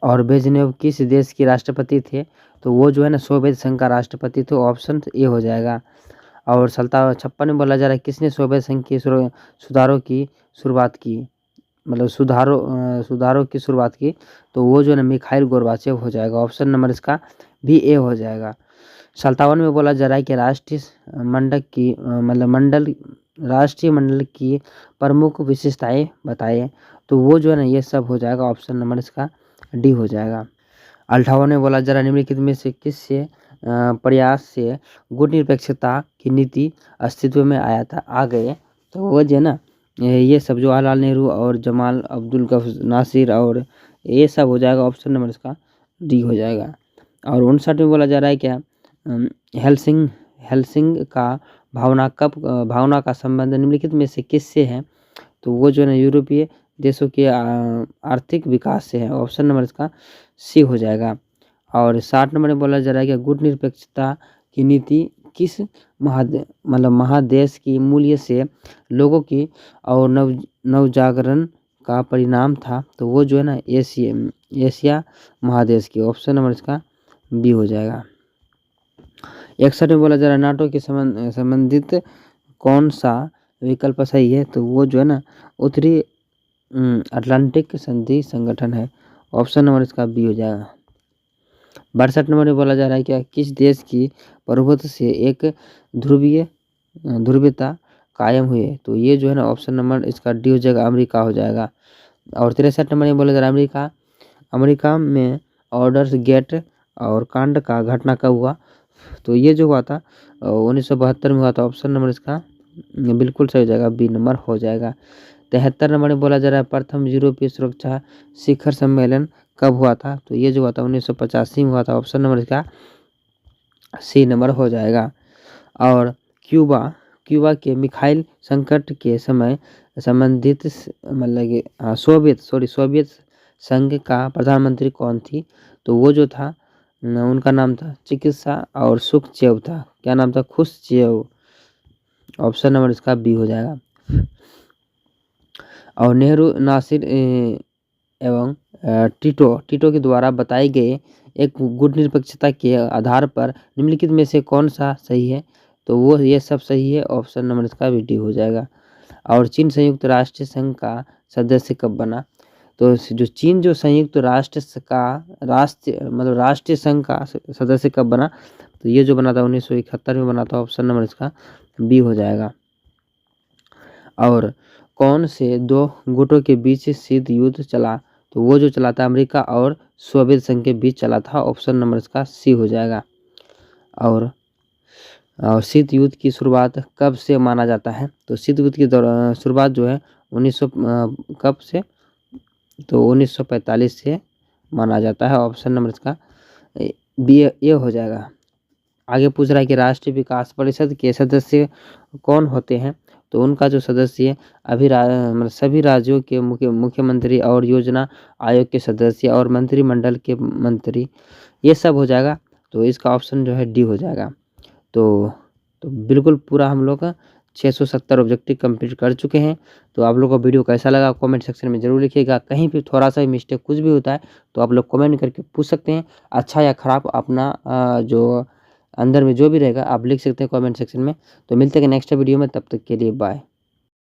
और ब्रेजनेव किस देश के राष्ट्रपति थे, तो वो जो है ना सोवियत संघ का राष्ट्रपति थे। ऑप्शन ए हो जाएगा। और 56 में बोला जा रहा है किसने सोवियत संघ के सुधारों की शुरुआत की, मतलब सुधारों की शुरुआत की, तो वो जो है ना मिखाइल गोर्बाचेव हो जाएगा। ऑप्शन नंबर इसका भी ए हो जाएगा। 57 में बोला जा रहा है कि राष्ट्रीय मंडल की प्रमुख विशेषताएं बताएं, तो वो जो है ना ये सब हो जाएगा। ऑप्शन नंबर इसका डी हो जाएगा। 58 में बोला जा रहा है निम्नलिखित में से किससे प्रयास से गुटनिरपेक्षता की नीति अस्तित्व में आ गए, तो वो जो है ना ये सब जवाहरलाल नेहरू और जमाल अब्दुल नासिर और ये सब हो जाएगा। ऑप्शन नंबर इसका डी हो जाएगा। और 59 में बोला जा रहा है क्या हेल्सिंग का भावना का संबंध निम्नलिखित में से किससे है, तो वो जो है ना यूरोपीय देशों के आर्थिक विकास से है। ऑप्शन नंबर इसका सी हो जाएगा। और 60 नंबर में बोला जा रहा है कि गुटनिरपेक्षता की नीति किस महादेश की मूल्य से लोगों की और नवजागरण का परिणाम था, तो वो जो है ना एशिया महादेश की। ऑप्शन नंबर इसका बी हो जाएगा। 61 में बोला जा रहा है नाटो के संबंधित कौन सा विकल्प सही है, तो वो जो है ना उत्तरी अटलांटिक संधि संगठन है। ऑप्शन नंबर इसका बी हो जाएगा। 62 नंबर में बोला जा रहा है क्या किस देश की प्रभुत्व से एक ध्रुवीयता कायम हुई है, तो ये जो है ना ऑप्शन नंबर इसका डी हो जाएगा, अमेरिका हो जाएगा। और 63 नंबर में बोला जा रहा है अमेरिका में ऑर्डर्स गेट और कांड का घटना कब हुआ, तो ये जो हुआ था 1972 में हुआ था। ऑप्शन नंबर इसका बिल्कुल सही हो जाएगा, बी नंबर हो जाएगा। 73 नंबर में बोला जा रहा है प्रथम यूरोपीय सुरक्षा शिखर सम्मेलन कब हुआ था, तो ये जो हुआ था 1985 में हुआ था। ऑप्शन नंबर इसका सी नंबर हो जाएगा। और क्यूबा के मिखाइल संकट के समय संबंधित मतलब सोवियत संघ का प्रधानमंत्री कौन थी, तो वो जो था उनका नाम था चिकित्सा और सुखचेव था। क्या नाम था? खुशचेव। ऑप्शन नंबर इसका बी हो जाएगा। और नेहरू नासिर एवं टीटो के द्वारा बताए गए एक गुटनिरपेक्षता के आधार पर निम्नलिखित में से कौन सा सही है, तो वो ये सब सही है। ऑप्शन नंबर इसका भी डी हो जाएगा। और चीन संयुक्त राष्ट्र संघ का सदस्य कब बना, तो जो चीन जो संयुक्त राष्ट्र राष्ट्रीय संघ का सदस्य कब बना, तो ये जो बना था 1971 में बना था। ऑप्शन नंबर इसका बी हो जाएगा। और कौन से दो गुटों के बीच शीत युद्ध चला, तो वो जो चला था अमेरिका और सोवियत संघ के बीच चला था। ऑप्शन नंबर इसका सी हो जाएगा। और शीत युद्ध की शुरुआत कब से माना जाता है, तो शीत युद्ध की शुरुआत जो है 1900 कब से, तो 1945 से माना जाता है। ऑप्शन नंबर इसका बी ए हो जाएगा। आगे पूछ रहा है कि राष्ट्रीय विकास परिषद के सदस्य कौन होते हैं, तो उनका जो सदस्य मतलब सभी राज्यों के मुख्यमंत्री और योजना आयोग के सदस्य और मंत्रिमंडल के मंत्री, ये सब हो जाएगा। तो इसका ऑप्शन जो है डी हो जाएगा। तो बिल्कुल पूरा हम लोग 670 ऑब्जेक्टिव कंप्लीट कर चुके हैं। तो आप लोग को वीडियो कैसा लगा कमेंट सेक्शन में जरूर लिखिएगा। कहीं भी थोड़ा सा मिस्टेक कुछ भी होता है तो आप लोग कमेंट करके पूछ सकते हैं। अच्छा या ख़राब अपना जो अंदर में जो भी रहेगा आप लिख सकते हैं कमेंट सेक्शन में। तो मिलते हैं नेक्स्ट वीडियो में, तब तक के लिए बाय।